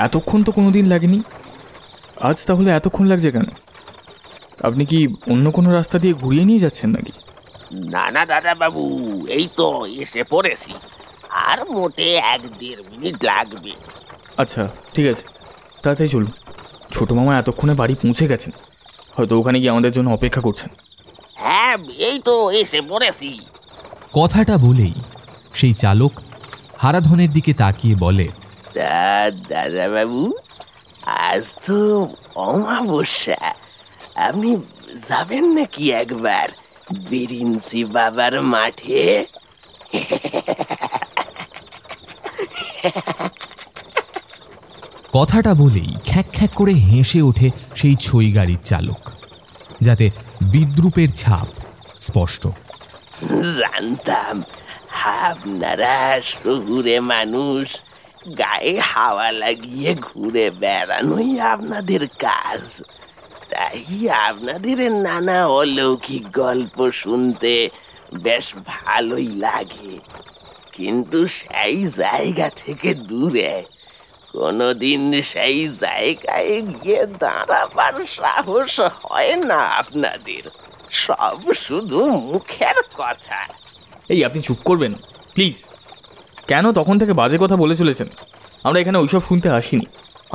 এতক্ষণ তো কোনো দিন লাগেনি, আজ তাহলে এতক্ষণ লাগছে কেন? আপনি কি অন্য কোনো রাস্তা দিয়ে ঘুরিয়ে নিয়ে যাচ্ছেন নাকি? না না দাদা বাবু, এই তো এসে পড়েছি, আর মোটে 1-1.5 মিনিট লাগবে। আচ্ছা ঠিক আছে, তাড়াতাড়ি চলুন। ছোটো মামা এতক্ষণে বাড়ি পৌঁছে গেছেন, হয়তো ওখানে গিয়ে আমাদের জন্য অপেক্ষা করছেন। হ্যাঁ, এই তো এসে পড়েছি। কথাটা বলেই সেই চালক হারাধনের দিকে তাকিয়ে বলে, দাদা বাবু, আজ তো অমাবস্যা, আপনি যাবেন নাকি একবার বিরিঞ্চি বাবার মাঠে? কথাটা বলেই খ্যাঁক খ্যাঁক করে হেসে ওঠে সেই ছই গাড়ির চালক, যাতে বিদ্রুপের ছাপ স্পষ্ট। জানতাম আপনারা শহুরে মানুষ, গায়ে হাওয়া লাগিয়ে ঘুরে বেড়ানোই আপনাদের কাজ, তাই আপনাদের নানা অলৌকিক গল্প শুনতে বেশ ভালোই লাগে। কিন্তু সেই জায়গা থেকে দূরে কোনোদিন সেই জায়গায় গিয়ে দাঁড়াবার সাহস হয় না আপনাদের, সব শুধু মুখের কথা। এই আপনি চুপ করবেন প্লিজ। কেন তখন থেকে বাজে কথা বলে চলেছেন? আমরা এখানে ওইসব শুনতে আসিনি,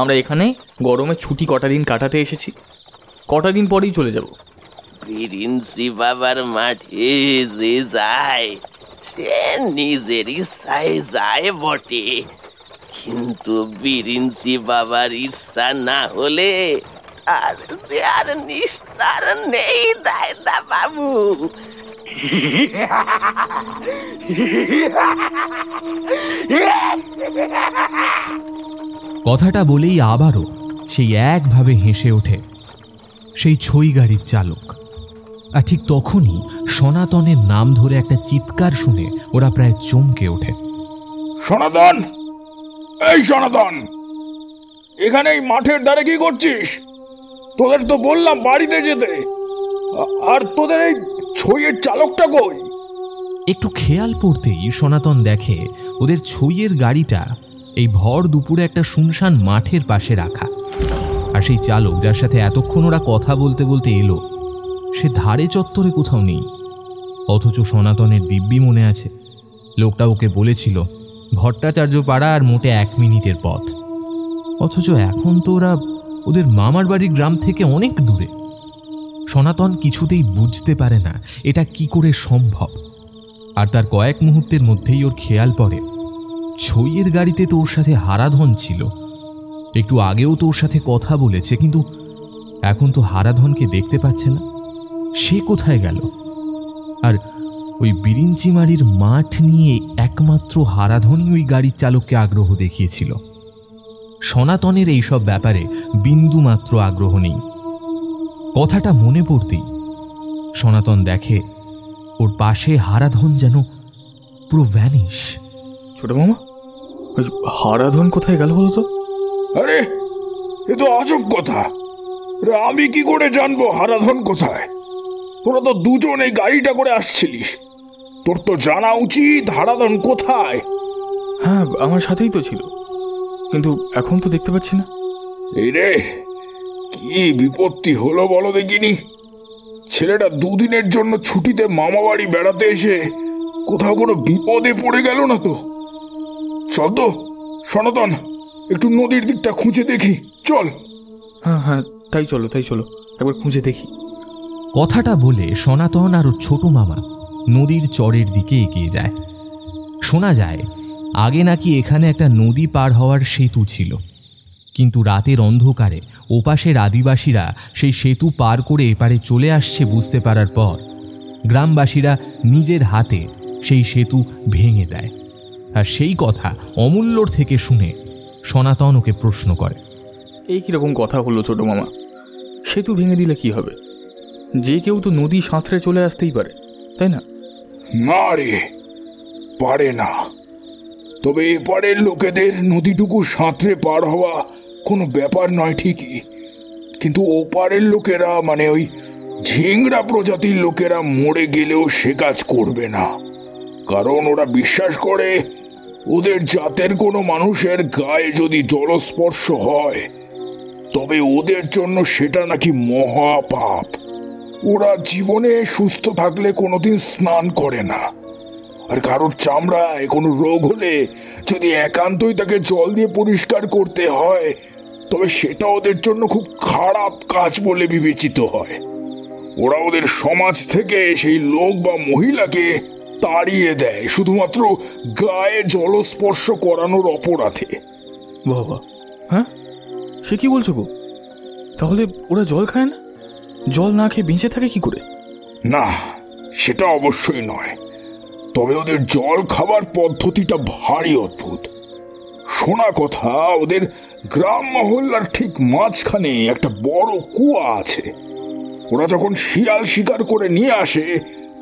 আমরা এখানে গরমের ছুটি কটা দিন কাটাতে এসেছি, কটা দিন পরেই চলে যাব। বিরিঞ্চি বাবার মাঠে যে যায় সে নিজের ইচ্ছায় যায় বটে, কিন্তু বিরিঞ্চি বাবার ইচ্ছা না হলে আর সে আর নিস্তার নেই দাদা বাবু। কথাটা বলেই আবারও সেই একভাবে হেসে ওঠে সেই ছই গাড়ির চালক। আর ঠিক তখনই সনাতনের নাম ধরে একটা চিৎকার শুনে ওরা প্রায় চমকে ওঠে। সনাতন, এই সনাতন, এখানে এই মাঠের ধারে কি করছিস? তোদের তো বললাম বাড়িতে যেতে, আর তোদের এই ছইয়ের চালকটা কই? একটু খেয়াল পড়তেই সনাতন দেখে ওদের ছইয়ের গাড়িটা এই ভর দুপুরে একটা শুনশান মাঠের পাশে রাখা, আর সেই চালক যার সাথে এতক্ষণ ওরা কথা বলতে বলতে এলো সে ধারে চত্বরে কোথাও নেই। অথচ সনাতনের দিব্যি মনে আছে লোকটা ওকে বলেছিল ভট্টাচার্য পাড়া আর মোটে 1 মিনিটের পথ, অথচ এখন তো ওরা ওদের মামার বাড়ির গ্রাম থেকে অনেক দূরে। সনাতন কিছুতেই বুঝতে পারে না এটা কি করে সম্ভব, আর তার কয়েক মুহূর্তের মধ্যেই ওর খেয়াল পড়ে ছইয়ের গাড়িতে তো ওর সাথে হারাধন ছিল, একটু আগেও তো ওর সাথে কথা বলেছে, কিন্তু এখন তো হারাধনকে দেখতে পাচ্ছে না, সে কোথায় গেল? আর ওই বিরিঞ্চিমারির মাঠ নিয়ে একমাত্র হারাধনই ওই গাড়ির চালককে আগ্রহ দেখিয়েছিল। সনাতনের এইসব ব্যাপারে বিন্দুমাত্র আগ্রহ নেই। কথাটা মনে পড়তেই সনাতন দেখে ওর পাশে হারাধন যেন পুরো ভ্যানিশ। ছোট মামা, ওই হারাধন কোথায় গেল বলো তো? আরে এ তো আজব কথা, আমি কি করে জানবো হারাধন কোথায়? তোরা তো দুজন এই গাড়িটা করে আসছিলিস, তোর তো জানা উচিত হারাধন কোথায়। হ্যাঁ, আমার সাথেই তো ছিল, কিন্তু এখন তো দেখতে পাচ্ছি না। এই রে, কি বিপত্তি হলো বলো দেখিনি? ছেলেটা 2 দিনের জন্য ছুটিতে মামা বাড়ি বেড়াতে এসে কোথাও কোনো বিপদে পড়ে গেল না তো? চল তো সনাতন, একটু নদীর দিকটা খুঁজে দেখি, চল। হ্যাঁ হ্যাঁ, তাই চলো একবার খুঁজে দেখি। কথাটা বলে সনাতন আর ওর ছোট মামা নদীর চরের দিকে এগিয়ে যায়। শোনা যায় আগে নাকি এখানে একটা নদী পার হওয়ার সেতু ছিল, কিন্তু রাতের অন্ধকারে ওপাশের আদিবাসীরা সেই সেতু পার করে এপারে চলে আসছে বুঝতে পারার পর গ্রামবাসীরা নিজের হাতে সেই সেতু ভেঙে দেয়। আর সেই কথা অমূল্যর থেকে শুনে সনাতন ওকে প্রশ্ন করে, এই কীরকম কথা হলো ছোট মামা? সেতু ভেঙে দিলে কি হবে? যে কেউ তো নদী সাঁতরে চলে আসতেই পারে, তাই না? না রে, পারে না। তবে এপারের লোকেদের নদীটুকু সাঁতরে পার হওয়া কোনো ব্যাপার নয় ঠিকই, কিন্তু ওপারের লোকেরা মানে ওই ঝিংড়া প্রজাতির লোকেরা মরে গেলেও সে কাজ করবে না, কারণ ওরা বিশ্বাস করে ওদের জাতের কোনো মানুষের গায়ে যদি জলস্পর্শ হয় তবে ওদের জন্য সেটা নাকি মহাপাপ। ওরা জীবনে সুস্থ থাকলে কোনোদিন স্নান করে না, আর কারোর চামড়ায় কোনো রোগ হলে যদি একান্তই তাকে জল দিয়ে পরিষ্কার করতে হয় তবে সেটা ওদের জন্য খুব খারাপ কাজ বলে বিবেচিত হয়। ওরা ওদের সমাজ থেকে সেই লোক বা মহিলাকে তাড়িয়ে দেয় শুধুমাত্র গায়ে জলস্পর্শ করানোর অপরাধে। বাবা, হ্যাঁ, সে কি বলছো গো? তাহলে ওরা জল খায় না? জল না খেয়ে বেঁচে থাকে কি করে? না, সেটা অবশ্যই নয়, তবে ওদের জল খাবার পদ্ধতিটা ভারী অদ্ভুত। শোনা কথা, ওদের গ্রাম মহল্লার ঠিক মাঝখানে একটা বড় কুয়া আছে। ওরা যখন শিয়াল শিকার করে নিয়ে আসে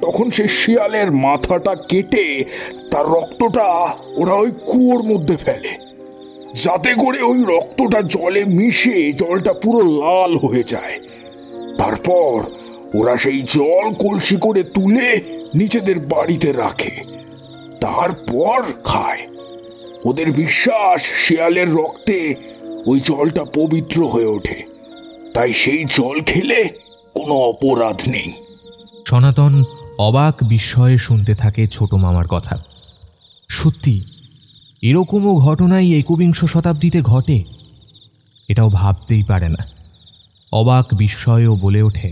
তখন সেই শিয়ালের মাথাটা কেটে তার রক্তটা ওরা ওই কুয়োর মধ্যে ফেলে, যাতে করে ওই রক্তটা জলে মিশে জলটা পুরো লাল হয়ে যায়। তারপর ওরা সেই জল কলসি করে তুলে নিজেদের বাড়িতে রাখে, তারপর খায়। ওদের বিশ্বাস শিয়ালের রক্তে ওই জলটা পবিত্র হয়ে ওঠে, তাই সেই জল খেলে কোনো অপরাধ নেই। সনাতন অবাক বিস্ময়ে শুনতে থাকে ছোট মামার কথা। সত্যি এরকমও ঘটনাই একবিংশ শতাব্দীতে ঘটে? এটাও ভাবতেই পারে না। অবাক বিস্ময়েও বলে ওঠে,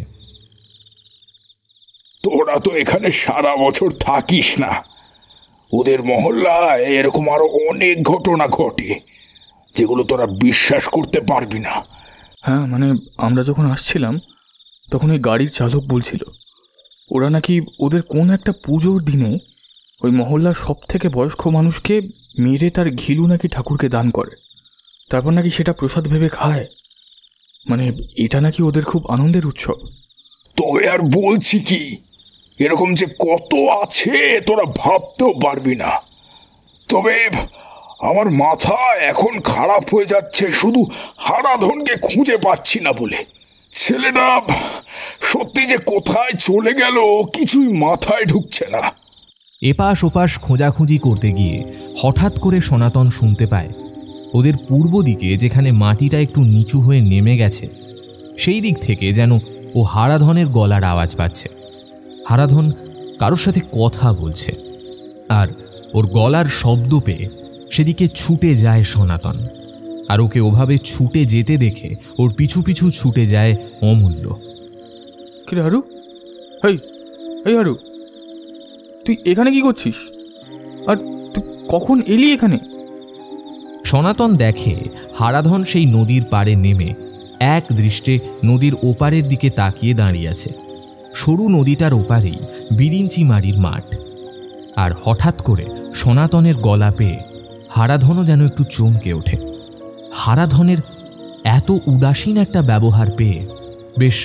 তোরা তো এখানে সারা বছর থাকিস না, ওদের মহল্লায় এরকম আরো অনেক ঘটনা ঘটে যেগুলো তোরা বিশ্বাস করতে পারবি না। হ্যাঁ, মানে আমরা যখন আসছিলাম তখন ওই গাড়ির চালক বলছিল ওরা নাকি ওদের কোন একটা পুজোর দিনে ওই মহল্লার সব থেকে বয়স্ক মানুষকে মেরে তার ঘিলু নাকি ঠাকুরকে দান করে, তারপর নাকি সেটা প্রসাদ ভেবে খায়। মানে এটা নাকি ওদের খুব আনন্দের উৎসব। তবে আর বলছি কি, এরকম যে কত আছে তোরা ভাবতেও পারবি না। তবে আমার মাথা এখন খারাপ হয়ে যাচ্ছে শুধু হারাধনকে খুঁজে পাচ্ছি না বলে। ছেলেটা সত্যি যে কোথায় চলে গেল কিছুই মাথায় ঢুকছে না। এপাশ ওপাশ খোঁজাখুঁজি করতে গিয়ে হঠাৎ করে সনাতন শুনতে পায় ওদের পূর্ব দিকে, যেখানে মাটিটা একটু নিচু হয়ে নেমে গেছে, সেই দিক থেকে যেন ও হারাধনের গলার আওয়াজ পাচ্ছে। হারাধন কারোর সাথে কথা বলছে, আর ওর গলার শব্দ পেয়ে সেদিকে ছুটে যায় সনাতন। আর ওকে ওভাবে ছুটে যেতে দেখে ওর পিছু পিছু ছুটে যায় অমূল্য। কি রে হারু, এই হারু, তুই এখানে কি করছিস? আর তুই কখন এলি এখানে? সনাতন দেখে হারাধন সেই নদীর পাড়ে নেমে এক দৃষ্টে নদীর ওপারের দিকে তাকিয়ে দাঁড়িয়ে আছে। সরু নদীটার ওপারেই বিরিঞ্চিমারির মাঠ। আর হঠাৎ করে সনাতনের গলা পেয়ে হারাধনও যেন একটু চমকে ওঠে। হারাধনের এত উদাসীন একটা ব্যবহার পেয়ে বেশ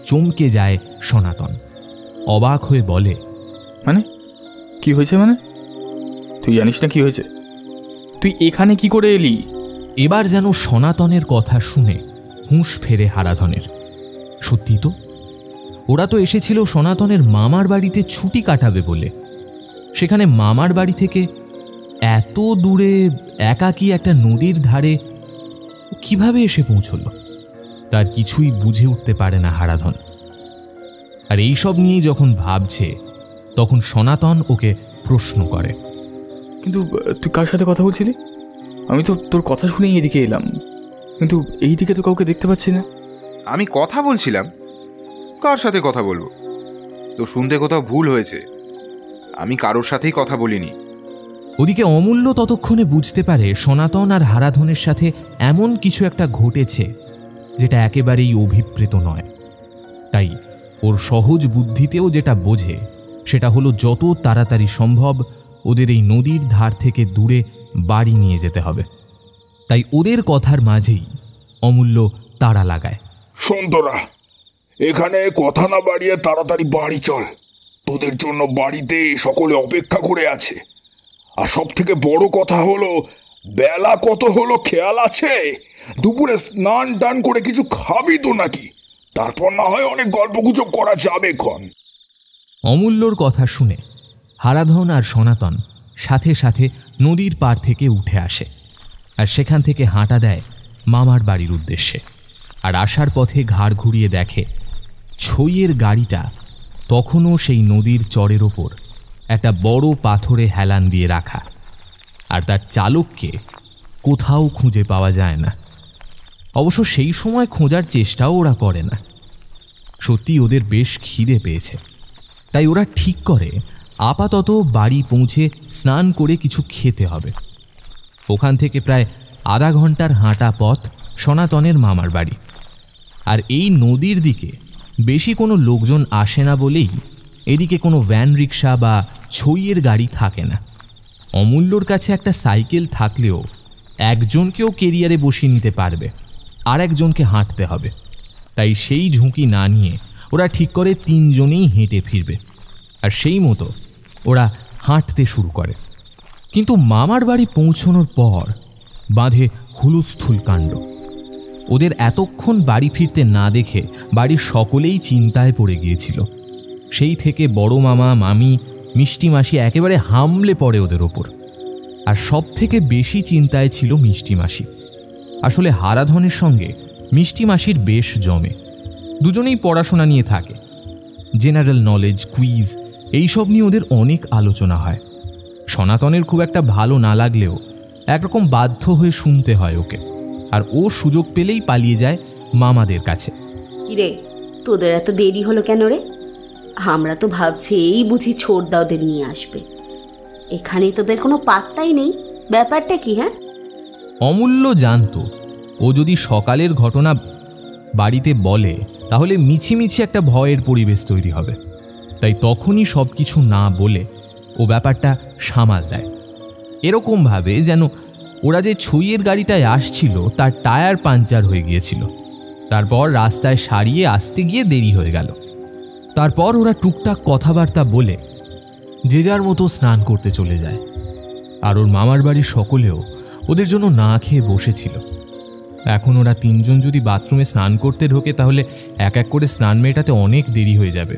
চমকে যায় সনাতন। অবাক হয়ে বলে, মানে কি হয়েছে? মানে তুই জানিস না কি হয়েছে? তুই এখানে কি করে এলি? এবার যেন সনাতনের কথা শুনে হুঁশ ফেরে হারাধনের। সত্যি তো, ওরা তো এসেছিল সনাতনের মামার বাড়িতে ছুটি কাটাবে বলে। সেখানে মামার বাড়ি থেকে এত দূরে একাকী একটা নদীর ধারে কিভাবে এসে পৌঁছল তার কিছুই বুঝে উঠতে পারে না হারাধন। আর এইসব নিয়েই যখন ভাবছে তখন সনাতন ওকে প্রশ্ন করে, কিন্তু তুই কার সাথে কথা বলছিলি? আমি তো তোর কথা শুনেই এদিকে এলাম, কিন্তু এই দিকে তো কাউকে দেখতে পাচ্ছি না। আমি কথা বলছিলাম? কার সাথে কথা বলবো? তো শুনতে কোথাও ভুল হয়েছে, আমি কারোর সাথেই কথা বলিনি। ওদিকে অমূল্য ততক্ষণে বুঝতে পারে সনাতন আর হারাধনের সাথে এমন কিছু একটা ঘটেছে যেটা একেবারেই অভিপ্রেত নয়। তাই ওর সহজ বুদ্ধিতেও যেটা বোঝে সেটা হলো যত তাড়াতাড়ি সম্ভব ওদের এই নদীর ধার থেকে দূরে বাড়ি নিয়ে যেতে হবে। তাই ওদের কথার মাঝেই অমূল্য তাড়া লাগায়, শোন তোরা, এখানে কথা না বাড়িয়ে তাড়াতাড়ি বাড়ি চল। তোদের জন্য বাড়িতে সকলে অপেক্ষা করে আছে। আর সব থেকে বড় কথা হলো, বেলা কত হলো খেয়াল আছে? দুপুরে স্নান টান করে কিছু খাবি তো নাকি? তারপর না হয় অনেক গল্পগুজব করা যাবে ক্ষণ। অমূল্যর কথা শুনে হারাধন আর সনাতন সাথে সাথে নদীর পার থেকে উঠে আসে আর সেখান থেকে হাঁটা দেয় মামার বাড়ির উদ্দেশ্যে। আর আসার পথে ঘাড় ঘুরিয়ে দেখে ছইয়ের গাড়িটা তখনও সেই নদীর চরের ওপর একটা বড় পাথরে হেলান দিয়ে রাখা, আর তার চালককে কোথাও খুঁজে পাওয়া যায় না। অবশ্য সেই সময় খোঁজার চেষ্টাও ওরা করে না। সত্যি ওদের বেশ খিদে পেয়েছে, তাই ওরা ঠিক করে আপাতত বাড়ি পৌঁছে স্নান করে কিছু খেতে হবে। ওখান থেকে প্রায় আধা ঘন্টার হাঁটা পথ সনাতনের মামার বাড়ি। আর এই নদীর দিকে বেশি কোনো লোকজন আসে না বলেই এদিকে কোনো ভ্যান রিক্সা বা ছইয়ের গাড়ি থাকে না। অমূল্যর কাছে একটা সাইকেল থাকলেও একজনকেও কেরিয়ারে বসিয়ে নিতে পারবে, আর একজনকে হাঁটতে হবে। তাই সেই ঝুঁকি না নিয়ে ওরা ঠিক করে তিনজনেই হেঁটে ফিরবে। আর সেই মতো ওরা হাঁটতে শুরু করে। কিন্তু মামার বাড়ি পৌঁছানোর পর বাঁধে হুলুস্থুল কাণ্ড। ওদের এতক্ষণ বাড়ি ফিরতে না দেখে বাড়ির সকলেই চিন্তায় পড়ে গিয়েছিল। সেই থেকে বড় মামা, মামি, মিষ্টি মাসি একেবারে হামলে পড়ে ওদের ওপর। আর সব থেকে বেশি চিন্তায় ছিল মিষ্টি মাসি। আসলে হারাধনের সঙ্গে মিষ্টি মাসির বেশ জমে। দুজনেই পড়াশোনা নিয়ে থাকে। জেনারেল নলেজ, কুইজ এইসব নিয়ে ওদের অনেক আলোচনা হয়। সনাতনের খুব একটা ভালো না লাগলেও একরকম বাধ্য হয়ে শুনতে হয় ওকে। আর ও সুযোগ পেলেই পালিয়ে যায় মামাদের কাছে। কিরে, তোদের এত দেরি হলো কেন রে? আমরা তো ভাবছি এই বুঝি ছোটদা ওদের নিয়ে আসবে। এখানে তোদের কোনো পাত্তাই নেই। ব্যাপারটা কি? হ্যাঁ, অমূল্য জানতো ও যদি সকালের ঘটনা বাড়িতে বলে তাহলে মিছিমিছি একটা ভয়ের পরিবেশ তৈরি হবে। তাই তখনই সব কিছু না বলে ও ব্যাপারটা সামাল দেয়, এরকমভাবে যেন ওরা যে ছইয়ের গাড়িটায় আসছিল তার টায়ার পাঞ্চার হয়ে গিয়েছিল। তারপর রাস্তায় সারিয়ে আসতে গিয়ে দেরি হয়ে গেল। তারপর ওরা টুকটাক কথাবার্তা বলে যে যার মতো স্নান করতে চলে যায়। আর ওর মামার বাড়ির সকলেও ওদের জন্য না খেয়ে বসেছিল। এখন ওরা তিনজন যদি বাথরুমে স্নান করতে ঢোকে তাহলে এক এক করে স্নান মেটাতে অনেক দেরি হয়ে যাবে।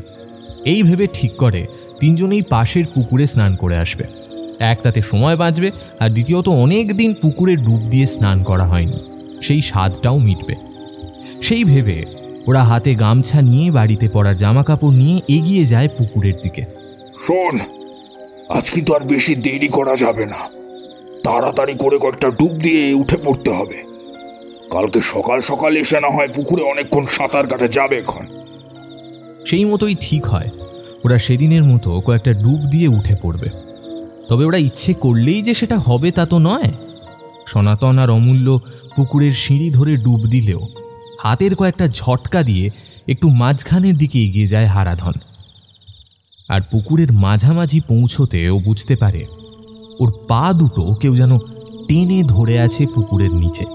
এই ভেবে ঠিক করে তিনজনেই পাশের পুকুরে স্নান করে আসবে। এক, তাতে সময় বাঁচবে, আর দ্বিতীয়ত অনেক দিন পুকুরে ডুব দিয়ে স্নান করা হয়নি, সেই স্বাদটাও মিটবে। সেই ভেবে ওরা হাতে গামছা নিয়ে বাড়িতে পরার জামা কাপড় নিয়ে এগিয়ে যায় পুকুরের দিকে। শোন, আজ কিন্তু আর বেশি দেরি করা যাবে না। তাড়াতাড়ি করে কয়েকটা ডুব দিয়ে উঠে পড়তে হবে। কালকে সকাল সকাল এসে না হয় পুকুরে অনেকক্ষণ সাঁতার কাটা যাবে এখন। সেই মতোই ঠিক হয়। ওরা সেদিনের মতো কয়েকটা ডুব দিয়ে উঠে পড়বে। তবে ওরা ইচ্ছে করলেই যে সেটা হবে তা তো নয়। সনাতন আর অমূল্য পুকুরের সিঁড়ি ধরে ডুব দিলেও হাতের কয়েকটা ঝটকা দিয়ে একটু মাঝখানের দিকে এগিয়ে যায় হারাধন। আর পুকুরের মাঝামাঝি পৌঁছতে ও বুঝতে পারে ওর পা দুটো কেউ যেন টেনে ধরে আছে পুকুরের নিচে।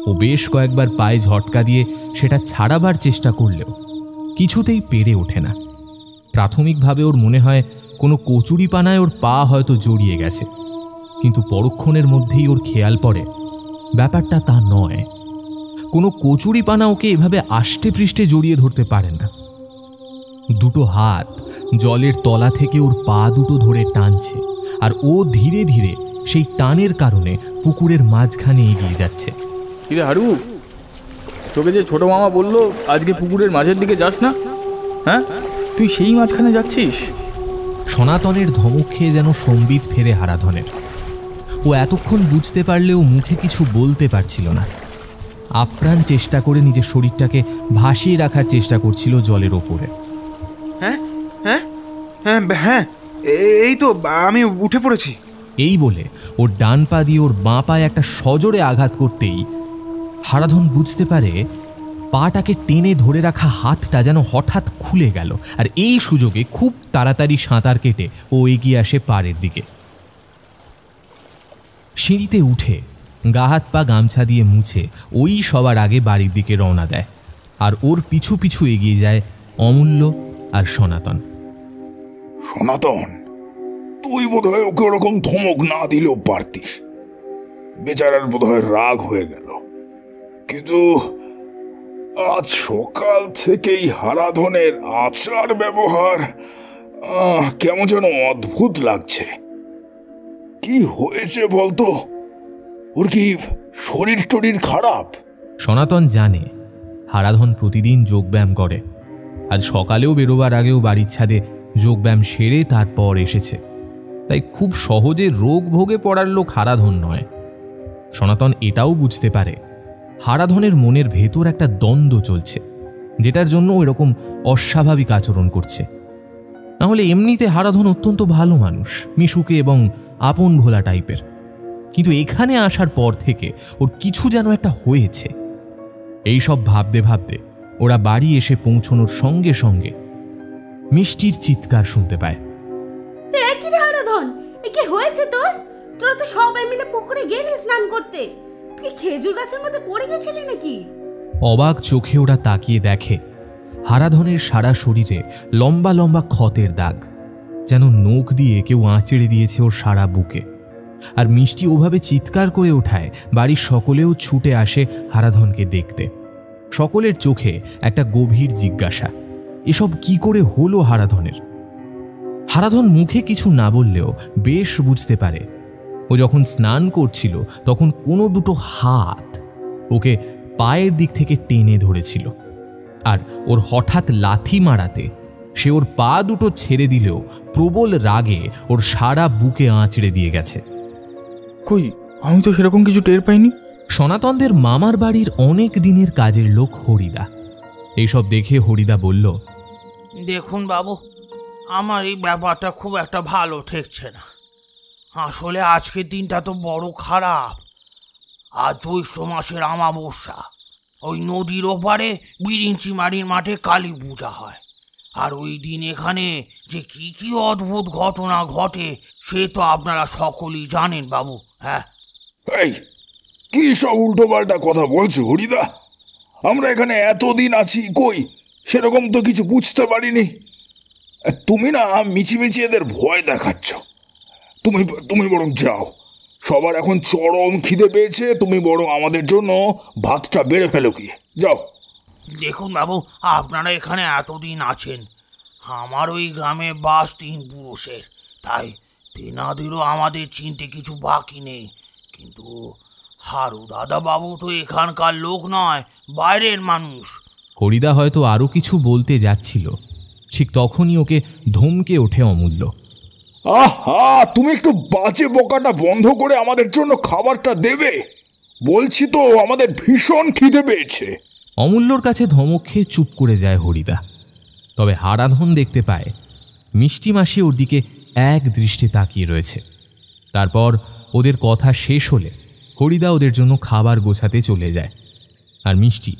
ও বেশ কয়েকবার পায়ে ঝটকা দিয়ে সেটা ছাড়াবার চেষ্টা করলেও কিছুতেই পেরে ওঠে না। প্রাথমিকভাবে ওর মনে হয় কোনো কচুরিপানায় ওর পা হয়তো জড়িয়ে গেছে, কিন্তু পরক্ষণের মধ্যেই ওর খেয়াল পড়ে ব্যাপারটা তা নয়। কোনো কচুরিপানা ওকে এভাবে আষ্টে পৃষ্ঠে জড়িয়ে ধরতে পারে না। দুটো হাত জলের তলা থেকে ওর পা দুটো ধরে টানছে, আর ও ধীরে ধীরে সেই টানের কারণে পুকুরের মাঝখানে এগিয়ে যাচ্ছে। কিরে হারু, তোকে যে ছোট মামা বললো আজকে পুকুরের মাঝের দিকে যাস না, হ্যাঁ তুই সেই মাঝখানে যাচ্ছিস? সনাতনের ধমক খেয়ে যেন সম্বিত ফেরে হারাধনের। ও এতক্ষণ বুঝতে পারলেও মুখে কিছু বলতে পারছিল না। আপ্রাণ চেষ্টা করে নিজের শরীরটাকে ভাসিয়ে রাখার চেষ্টা করছিল জলের ওপরে। হ্যাঁ হ্যাঁ হ্যাঁ হ্যাঁ, এই তো আমি উঠে পড়েছি। এই বলে ওর ডান পা দিয়ে ওর বাঁ পায়ে একটা সজোরে আঘাত করতেই হারাধন বুঝতে পারে পাটাকে টেনে ধরে রাখা হাতটা যেন হঠাৎ খুলে গেল। আর এই সুযোগে খুব তাড়াতাড়ি সাঁতার কেটে ও এগিয়ে আসে পাড়ের দিকে। সিঁড়িতে উঠে গা হাত পা গামছা দিয়ে মুছে ওই সবার আগে বাড়ির দিকে রওনা দেয়। আর ওর পিছু পিছু এগিয়ে যায় অমূল্য আর সনাতন। সনাতন, তুই বোধহয় ওকে ওরকম ধমক না দিলেও পারতিস। বেচারার বোধহয় রাগ হয়ে গেল। কিন্তু আজ সকাল থেকেই হারাধনের আচার ব্যবহার কেমন যেন অদ্ভুত লাগছে। কি হয়েছে বলতো? ওর কি শরীর টরীর খারাপ? সনাতন জানে হারাধন প্রতিদিন যোগব্যায়াম করে। আজ সকালেও বেরোবার আগেও বাড়ির ছাদে যোগব্যায়াম সেরে তারপর এসেছে। তাই খুব সহজে রোগ ভোগে পড়ার লোক হারাধন নয়। সনাতন এটাও বুঝতে পারে হারাধনের মনের ভেতর একটা দ্বন্দ্ব চলছে, যেটার জন্য এরকম অস্বাভাবিক আচরণ করছে। নাহলে এমনিতে হারাধন অত্যন্ত ভালো মানুষ, মিশুকে এবং আপন ভোলা টাইপের। কিন্তু এখানে আসার পর থেকে ওর কিছু যেন একটা হয়েছে। এইসব ভাবতে ভাবতে ওরা বাড়ি এসে পৌঁছনোর সঙ্গে সঙ্গে মিষ্টির চিৎকার শুনতে পায়। হারাধন, কি হয়েছে তোর? তোরা তো সবাই মিলে পুকুরে গেলি স্নান করতে। তুই খেজুর গাছের মধ্যে পড়ে গেছিলি নাকি? অবাক চোখে ওরা তাকিয়ে দেখে হারাধনের সারা শরীরে লম্বা লম্বা ক্ষতের দাগ, যেন নখ দিয়ে কেউ আঁচড়ে দিয়েছে ওর সারা বুকে। আর মিষ্টি ওভাবে চিৎকার করে ওঠায় বাড়ির সকলেও ছুটে আসে হারাধনকে দেখতে। সকলের চোখে একটা গভীর জিজ্ঞাসা, এসব কি করে হলো হারাধনের? হারাধন মুখে কিছু না বললেও বেশ বুঝতে পারে ও যখন স্নান করছিল তখন কোনো দুটো হাত ওকে পায়ের দিক থেকে টেনে ধরেছিল, আর ওর হঠাৎ লাথি মারাতে সে ওর পা দুটো ছেড়ে দিলেও প্রবল রাগে ওর সারা বুকে আঁচড়ে দিয়ে গেছে। কই, আমি তো সেরকম কিছু টের পাইনি। সনাতনদের মামার বাড়ির অনেক দিনের কাজের লোক হরিদা। এইসব দেখে হরিদা বলল, দেখুন বাবু, আমার এই ব্যাপারটা খুব একটা ভালো ঠেকছে না। আসলে আজকের দিনটা তো বড় খারাপ। আজ জ্যৈষ্ঠ মাসের অমাবস্যা। ওই নদীর ওপারে বিরিঞ্চিমারির মাঠে কালী পূজা হয়। আর ওই দিন এখানে যে কি কি অদ্ভুত ঘটনা ঘটে সে তো আপনারা সকলেই জানেন বাবু। হ্যাঁ, এই কি সব উল্টো পাল্টা কথা বলছো হরিদা? আমরা এখানে এতদিন আছি, কই সেরকম তো কিছু বুঝতে পারিনি। তুমি না মিছিমিছি এদের ভয় দেখাচ্ছ। তুমি বরং যাও, সবার এখন চরম খিদে পেয়েছে। তুমি বরং আমাদের জন্য ভাতটা বেড়ে ফেলো, কি যাও। দেখুন বাবু, আপনারা এখানে এতদিন আছেন, আমার ওই গ্রামে বাস 3 পুরুষের, তাই তেনাদেরও আমাদের চিনতে কিছু বাকি নেই। কিন্তু হারু দাদা বাবু তো এখানকার লোক নয়, বাইরের মানুষ। হরিদা হয়তো আরও কিছু বলতে যাচ্ছিল, ঠিক তখনই ওকে ধমকে ওঠে অমূল্য। আহা, তুমি একটু বাজে বকাটা বন্ধ করে আমাদের জন্য খাবারটা দেবে? বলছি তো আমাদের ভীষণ খিদে পেয়েছে। অমূল্যর কাছে ধমক খেয়ে চুপ করে যায় হরিদা। তবে হারাধন দেখতে পায় মিষ্টি মাসি ওর দিকে এক দৃষ্টে তাকিয়ে রয়েছে। তারপর ওদের কথা শেষ হলে হরিদা ওদের জন্য খাবার গোছাতে চলে যায়, আর মিষ্টি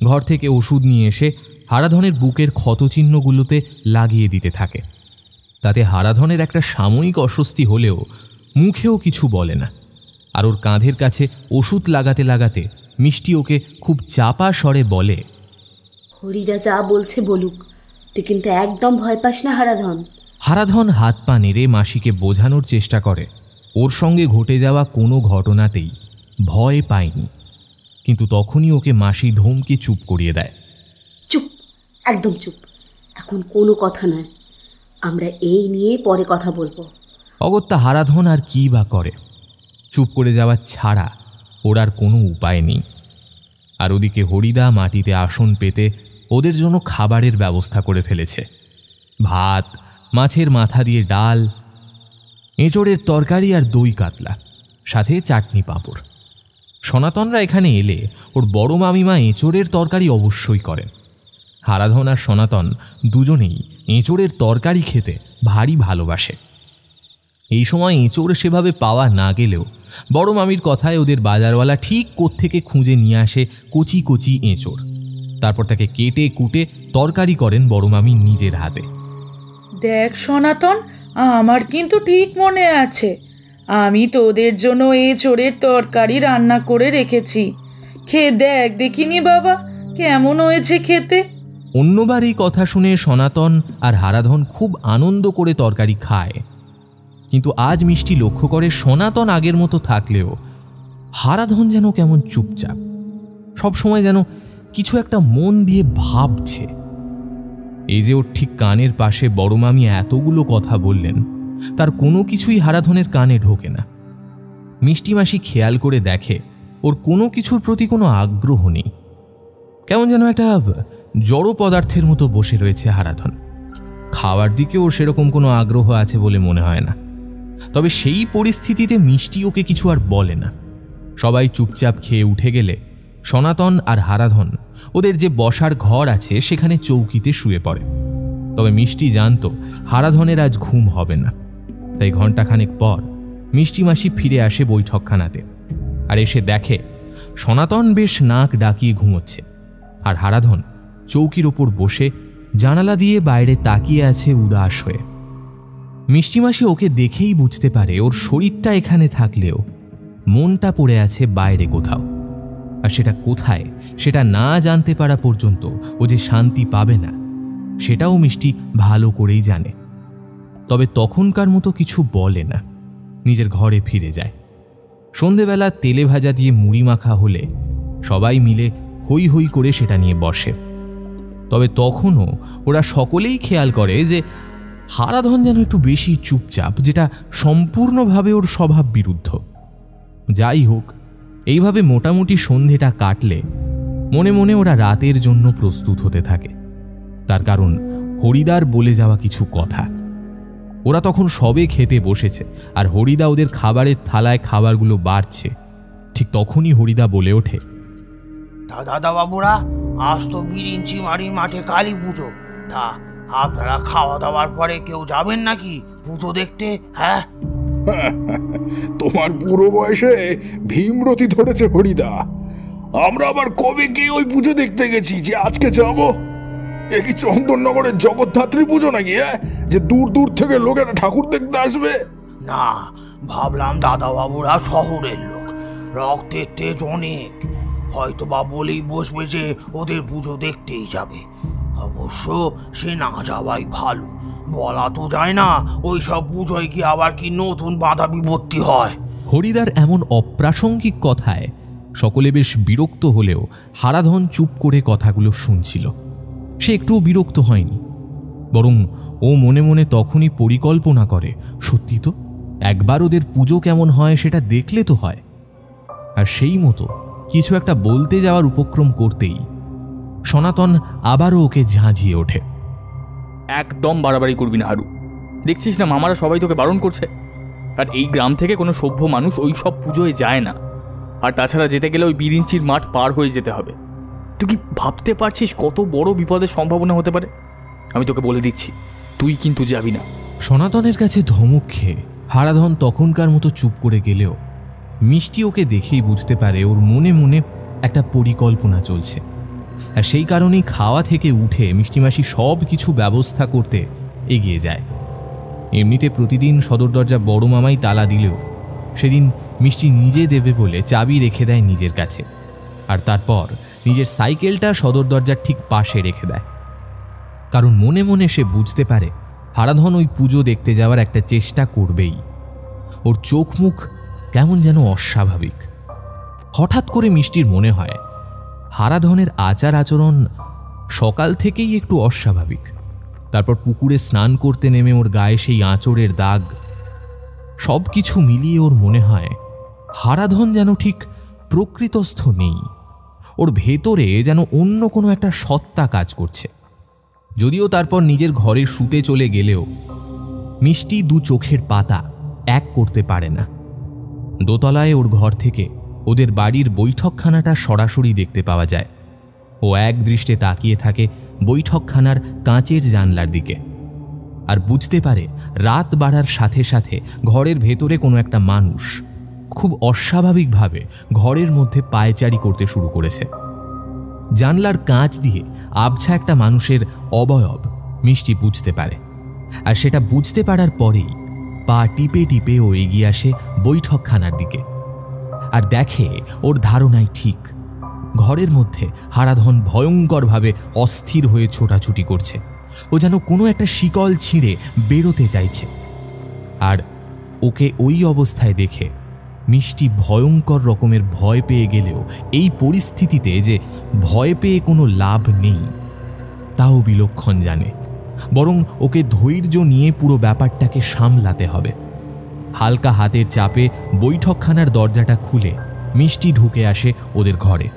ঘর থেকে ওষুধ নিয়ে এসে হারাধনের বুকের ক্ষতচিহ্নগুলোতে লাগিয়ে দিতে থাকে। তাতে হারাধনের একটা সাময়িক অস্বস্তি হলেও মুখেও কিছু বলে না। আর ওর কাঁধের কাছে ওষুধ লাগাতে লাগাতে মিষ্টি ওকে খুব চাপা স্বরে বলে, হরিদা যা বলছে বলুক, তুই কিন্তু একদম ভয় পাস না হারাধন। হারাধন হাত পা নেড়ে মাসিকে বোঝানোর চেষ্টা করে ওর সঙ্গে ঘটে যাওয়া কোনো ঘটনাতেই ভয় পায়নি। কিন্তু তখনই ওকে মাসি ধমকে চুপ করিয়ে দেয়। চুপ, একদম চুপ, এখন কোনো কথা নয়, আমরা এই নিয়ে পরে কথা বলবো। অগত্যা হারাধন আর কি বা করে, চুপ করে যাওয়া ছাড়া ওর আর কোনো উপায় নেই। আর ওদিকে হরিদা মাটিতে আসন পেতে ওদের জন্য খাবারের ব্যবস্থা করে ফেলেছে। ভাত, মাছের মাথা দিয়ে ডাল, এঁচোড়ের তরকারি আর দই কাতলা, সাথে চাটনি পাঁপড়। সনাতনরা এখানে এলে ওর বড় মামিমা এঁচোড়ের তরকারি অবশ্যই করেন। হারাধন আর সনাতন দুজনেই এঁচোড়ের তরকারি খেতে ভারী ভালোবাসে। এই সময় এঁচোড় সেভাবে পাওয়া না গেলেও বড় মামির কথায় ওদের বাজারওয়ালা ঠিক কোত্থেকে খুঁজে নিয়ে আসে কচি কচি এঁচোড়। তারপর তাকে কেটে কুটে তরকারি করেন বড় মামি নিজের হাতে। দেখ সনাতন, আমার কিন্তু ঠিক মনে আছে, আমি তোদের জন্য এঁচোড়ের তরকারি রান্না করে রেখেছি। খেয়ে দেখ দেখিনি বাবা, কেমন হয়েছে খেতে। অন্যবার এই কথা শুনে সনাতন আর হারাধন খুব আনন্দ করে তরকারি খায়। কিন্তু আজ মিষ্টি লক্ষ্য করে সনাতন আগের মতো থাকলেও হারাধন যেন কেমন চুপচাপ, সব সময় যেন কিছু একটা মন দিয়ে ভাবছে। এই যে ওর ঠিক কানের পাশে বড় মামি এতগুলো কথা বললেন, তার কোনো কিছুই হারাধনের কানে ঢোকে না। মিষ্টি মাসি খেয়াল করে দেখে ওর কোনো কিছুর প্রতি কোনো আগ্রহ নেই। কেমন যেন একটা জড় পদার্থের মতো বসে রয়েছে হারাধন। খাওয়ার দিকে ওর সেরকম কোনো আগ্রহ আছে বলে মনে হয় না। তবে সেই পরিস্থিতিতে মিষ্টি ওকে কিছু আর বলে না। সবাই চুপচাপ খেয়ে উঠে গেলে সনাতন আর হারাধন ওদের যে বসার ঘর আছে সেখানে চৌকিতে শুয়ে পড়ে। তবে মিষ্টি জানতো হারাধনের আজ ঘুম হবে না, তাই ঘণ্টাখানেক পর মিষ্টি মাসি ফিরে আসে বৈঠকখানাতে আর এসে দেখে সনাতন বেশ নাক ডাকিয়ে ঘুমোচ্ছে, আর হারাধন চৌকির ওপর বসে জানালা দিয়ে বাইরে তাকিয়ে আছে উদাস হয়ে। মিষ্টি মাসি ওকে দেখেই বুঝতে পারে ওর শরীরটা এখানে থাকলেও মনটা পড়ে আছে বাইরে কোথাও, আর সেটা কোথায় সেটা না জানতে পারা পর্যন্ত ও যে শান্তি পাবে না সেটাও মিষ্টি ভালো করেই জানে। তবে তখনকার মতো কিছু বলে না, নিজের ঘরে ফিরে যায়। সন্ধেবেলা তেলে ভাজা দিয়ে মুড়ি মাখা হলে সবাই মিলে হই হই করে সেটা নিয়ে বসে। তবে তখনও ওরা সকলেই খেয়াল করে যে হারাধন যেন একটু বেশি চুপচাপ, যেটা সম্পূর্ণভাবে ওর স্বভাব বিরুদ্ধ। যাই হোক, এইভাবে মোটামুটি সন্ধেটা কাটলে মনে মনে ওরা রাতের জন্য প্রস্তুত হতে থাকে। তার কারণ হরিদার বলে যাওয়া কিছু কথা। ওরা তখন সবে খেতে বসেছে আর হরিদা ওদের খাবারের থালায় খাবারগুলো বাড়ছে। ঠিক তখনই হরিদা বলে ওঠে, দাদা বাবুরা, আজ তো বিরিঞ্চিমারি মাঠে কালী পুজো, তা আপনারা খাওয়া দাওয়ার পরে কেউ যাবেন নাকি পুজো দেখতে? হ্যাঁ, তোমার পুরো বয়সে ভীমরতি ধরেছে হরিদা। আমরা আবার কবে গিয়ে ওই পুজো দেখতে গেছি যে আজকে যাব? এ কি চন্দননগরের জগদ্ধাত্রী পুজো নাকি, যে দূর দূর থেকে লোকেরা ঠাকুর দেখতে আসবে? না, ভাবলাম দাদা বাবুরা শহরের লোক, রক্তের তেজ অনেক, হয়তো বা বলেই বসবে যে ওদের পুজো দেখতেই যাবে। অবশ্য সে না যাওয়াই ভালো, বলা তো যায় না ওই সব পুজোয় কি আবার কি নতুন বাধা বিপত্তি হয়। হরিদার এমন অপ্রাসঙ্গিক কথায় সকলে বেশ বিরক্ত হলেও হারাধন চুপ করে কথাগুলো শুনছিল। সে একটুও বিরক্ত হয়নি, বরং ও মনে মনে তখনই পরিকল্পনা করে, সত্যি তো একবার ওদের পুজো কেমন হয় সেটা দেখলে তো হয়। আর সেই মতো কিছু একটা বলতে যাওয়ার উপক্রম করতেই সনাতন আবারও ওকে ঝাঁঝিয়ে ওঠে। একদম বাড়াবাড়ি করবি না হারু, দেখছিস না মামারা সবাই তোকে বারণ করছে। আর এই গ্রাম থেকে কোনো সভ্য মানুষ ওই সব পুজোয় যায় না, আর তাছাড়া যেতে গেলে ওই বিরিঞ্চির মাঠ পার হয়ে যেতে হবে। তুই কি ভাবতে পারছিস কত বড় বিপদের সম্ভাবনা হতে পারে? আমি তোকে বলে দিচ্ছি, তুই কিন্তু যাবি না। সনাতনের কাছে ধমক খেয়ে হারাধন তখনকার মতো চুপ করে গেলেও মিষ্টি ওকে দেখেই বুঝতে পারে ওর মনে মনে একটা পরিকল্পনা চলছে। আর সেই কারণেই খাওয়া থেকে উঠে মিষ্টিমাসি সব কিছু ব্যবস্থা করতে এগিয়ে যায়। এমনিতে প্রতিদিন সদর দরজা বড় মামাই তালা দিলেও সেদিন মিষ্টি নিজে দেবে বলে চাবি রেখে দেয় নিজের কাছে, আর তারপর নিজের সাইকেলটা সদর দরজার ঠিক পাশে রেখে দেয়। কারণ মনে মনে সে বুঝতে পারে হারাধন ওই পুজো দেখতে যাওয়ার একটা চেষ্টা করবেই। ওর চোখ মুখ কেমন যেন অস্বাভাবিক। হঠাৎ করে মিষ্টির মনে হয় হারাধনের আচার আচরণ সকাল থেকেই একটু অস্বাভাবিক। তারপর পুকুরে স্নান করতে নেমে ওর গায়ে সেই আঁচড়ের দাগ, সব কিছু মিলিয়ে ওর মনে হয় হারাধন যেন ঠিক প্রকৃতস্থ নেই। ওর ভেতরে যেন অন্য কোনো একটা সত্তা কাজ করছে। যদিও তারপর নিজের ঘরে শুতে চলে গেলেও মিষ্টি দু চোখের পাতা এক করতে পারে না। দোতলায় ওর ঘর থেকে ওদের বাড়ির বৈঠকখানাটা সরাসরি দেখতে পাওয়া যায়। ও এক দৃষ্টে তাকিয়ে থাকে বৈঠকখানার কাঁচের জানলার দিকে, আর বুঝতে পারে রাত বাড়ার সাথে সাথে ঘরের ভেতরে কোনো একটা মানুষ খুব অস্বাভাবিকভাবে ঘরের মধ্যে পায়চারি করতে শুরু করেছে। জানলার কাঁচ দিয়ে আবছা একটা মানুষের অবয়ব মিষ্টি বুঝতে পারে, আর সেটা বুঝতে পারার পরেই পা টিপে টিপে ও এগিয়ে আসে বৈঠকখানার দিকে। আর দেখে ওর ধারণাই ঠিক, ঘরের মধ্যে হারাধন ভয়ঙ্করভাবে অস্থির হয়ে ছোটাছুটি করছে। ও যেন কোনো একটা শিকল ছিঁড়ে বেরোতে চাইছে। আর ওকে ওই অবস্থায় দেখে মিষ্টি ভয়ঙ্কর রকমের ভয় পেয়ে গেলেও এই পরিস্থিতিতে যে ভয় পেয়ে কোনো লাভ নেই তাও বিলক্ষণ জানে, বরং ওকে ধৈর্য নিয়ে পুরো ব্যাপারটাকে সামলাতে হবে। হালকা হাতের চাপে বৈঠকখানার দরজাটা খুলে মিষ্টি ঢুকে আসে ওদের ঘরে।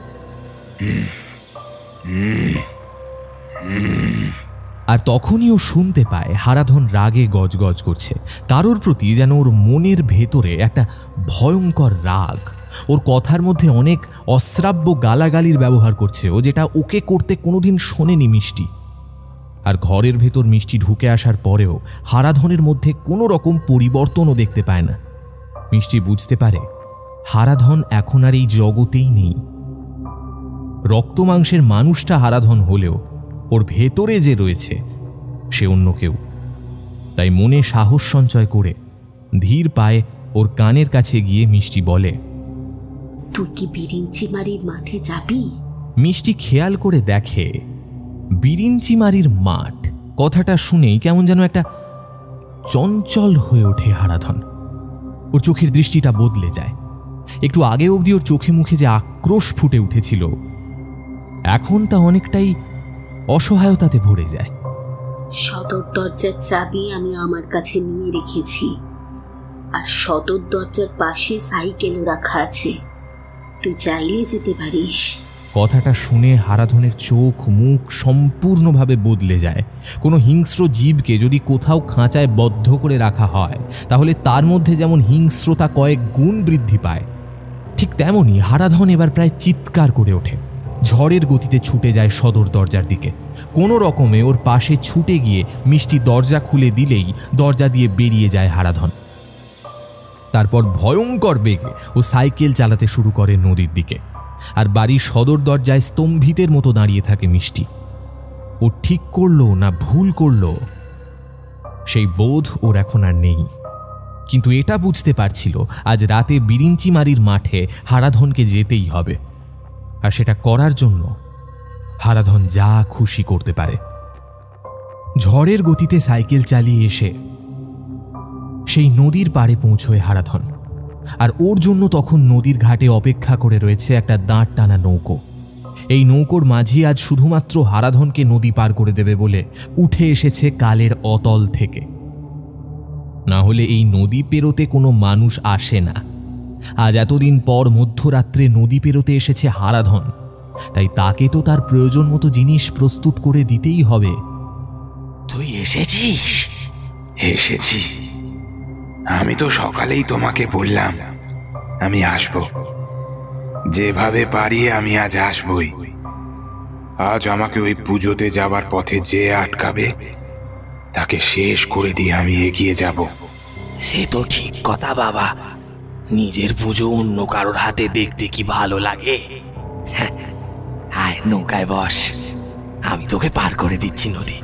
আর তখনই ও শুনতে পায় হারাধন রাগে গজগজ করছে। কারোর প্রতি যেন ওর মনের ভেতরে একটা ভয়ঙ্কর রাগ। ওর কথার মধ্যে অনেক অশ্রাব্য গালাগালির ব্যবহার করছে ও, যেটা ওকে করতে কোনোদিন শোনেনি মিষ্টি। আর ঘরের ভেতর মিষ্টি ঢুকে আসার পরেও হারাধনের মধ্যে কোনো রকম পরিবর্তনও দেখতে পায় না। মিষ্টি বুঝতে পারে হারাধন এখন আর এই জগতেই নেই। রক্তমাংসের মানুষটা হারাধন হলেও ওর ভেতরে যে রয়েছে সে অন্য কেউ। তাই মনে সাহস সঞ্চয় করে ধীর পায়ে ওর কানের কাছে গিয়ে মিষ্টি বলে, তুই কি বিরিঞ্চিমারির মাঠে যাবি? মিষ্টি খেয়াল করে দেখে বিরিঞ্চিমারির মাঠ। কথাটা শুনেই কেমন যেন একটা চঞ্চল হয়ে ওঠে হারাধন। ওর চোখের দৃষ্টিটা বদলে যায়। একটু আগে অবধি ওর চোখে মুখে যে আক্রোশ ফুটে উঠেছিল এখন তা অনেকটাই অসহায়তাতে ভরে যায়। সদর দরজার চাবি আমি আমার কাছে নিয়ে রেখেছি, আর সদর দরজার পাশে সাইকেলও রাখা আছে, তুই চাইলে যেতে পারিস। কথাটা শুনে হারাধনের চোখ মুখ সম্পূর্ণভাবে বদলে যায়। কোনো হিংস্র জীবকে যদি কোথাও খাঁচায় বদ্ধ করে রাখা হয় তাহলে তার মধ্যে যেমন হিংস্রতা কয়েক গুণ বৃদ্ধি পায়, ঠিক তেমনই হারাধন এবার প্রায় চিৎকার করে ওঠে। ঝড়ের গতিতে ছুটে যায় সদর দরজার দিকে। কোনো রকমে ওর পাশে ছুটে গিয়ে মিষ্টি দরজা খুলে দিলেই দরজা দিয়ে বেরিয়ে যায় হারাধন। তারপর ভয়ঙ্কর বেগে ও সাইকেল চালাতে শুরু করে নদীর দিকে। আর বাড়ির সদর দরজায় স্তম্ভিতের মতো দাঁড়িয়ে থাকে মিষ্টি। ও ঠিক করলো না ভুল করলো সেই বোধ ওর এখন আর নেই, কিন্তু এটা বুঝতে পারছিল আজ রাতে বিরিঞ্চিমারির মাঠে হারাধনকে যেতেই হবে। আর সেটা করার জন্য হারাধন যা খুশি করতে পারে। ঝড়ের গতিতে সাইকেল চালিয়ে এসে সেই নদীর পাড়ে পৌঁছয় হারাধন। আর ওর জন্য তখন নদীর ঘাটে অপেক্ষা করে রয়েছে একটা দাঁড় টানা নৌকো। এই নৌকোর মাঝি আজ শুধুমাত্র হারাধনকে নদী পার করে দেবে বলে উঠে এসেছে কালের অতল থেকে। না হলে এই নদী পেরোতে কোনো মানুষ আসে না। আজ এতদিন পর মধ্যরাত্রে নদী পেরোতে এসেছে হারাধন, তাই তাকে তো তার প্রয়োজন মতো জিনিস প্রস্তুত করে দিতেই হবে। তুই এসেছিস? এসেছি। আমি তো সকালেই তোমাকে বললাম আমি আসব। যেভাবে পারি আমি আজ আসবই। আজ আমাকে ওই পুজোতে যাবার পথে যে আটকাবে তাকে শেষ করে দিয়ে আমি এগিয়ে যাব। সে তো ঠিক কথা বাবা, নিজের পুজো অন্য কারোর হাতে দেখতে কি ভালো লাগে। আয় নৌকায় বস, আমি তোকে পার করে দিচ্ছি নদী।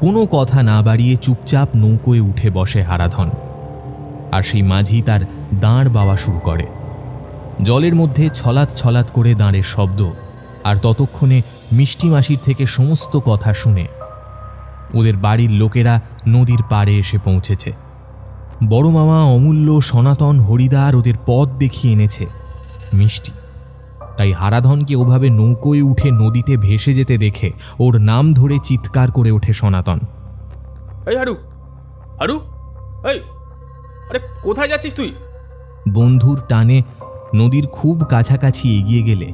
কোনো কথা না বাড়িয়ে চুপচাপ নৌকোয় উঠে বসে হারাধন। আর সেই মাঝি তার দাঁড় বাওয়া শুরু করে। জলের মধ্যে ছলাৎ ছলাৎ করে দাঁড়ের শব্দ। আর ততক্ষণে মিষ্টি মাসির থেকে সমস্ত কথা শুনে ওদের বাড়ির লোকেরা নদীর পাড়ে এসে পৌঁছেছে। বড় মামা অমূল্য, সনাতন, হরিদার ওদের পথ দেখিয়ে এনেছে মিষ্টি। তাই হারাধনকে ওভাবে নৌকোয় উঠে নদীতে ভেসে যেতে দেখে ওর নাম ধরে চিৎকার করে ওঠে সনাতন। এই হারু, হারু, এই, আরে কোথায় যাচ্ছিস তুই? বন্ধুর টানে নদীর খুব কাছাকাছি এগিয়ে গেলে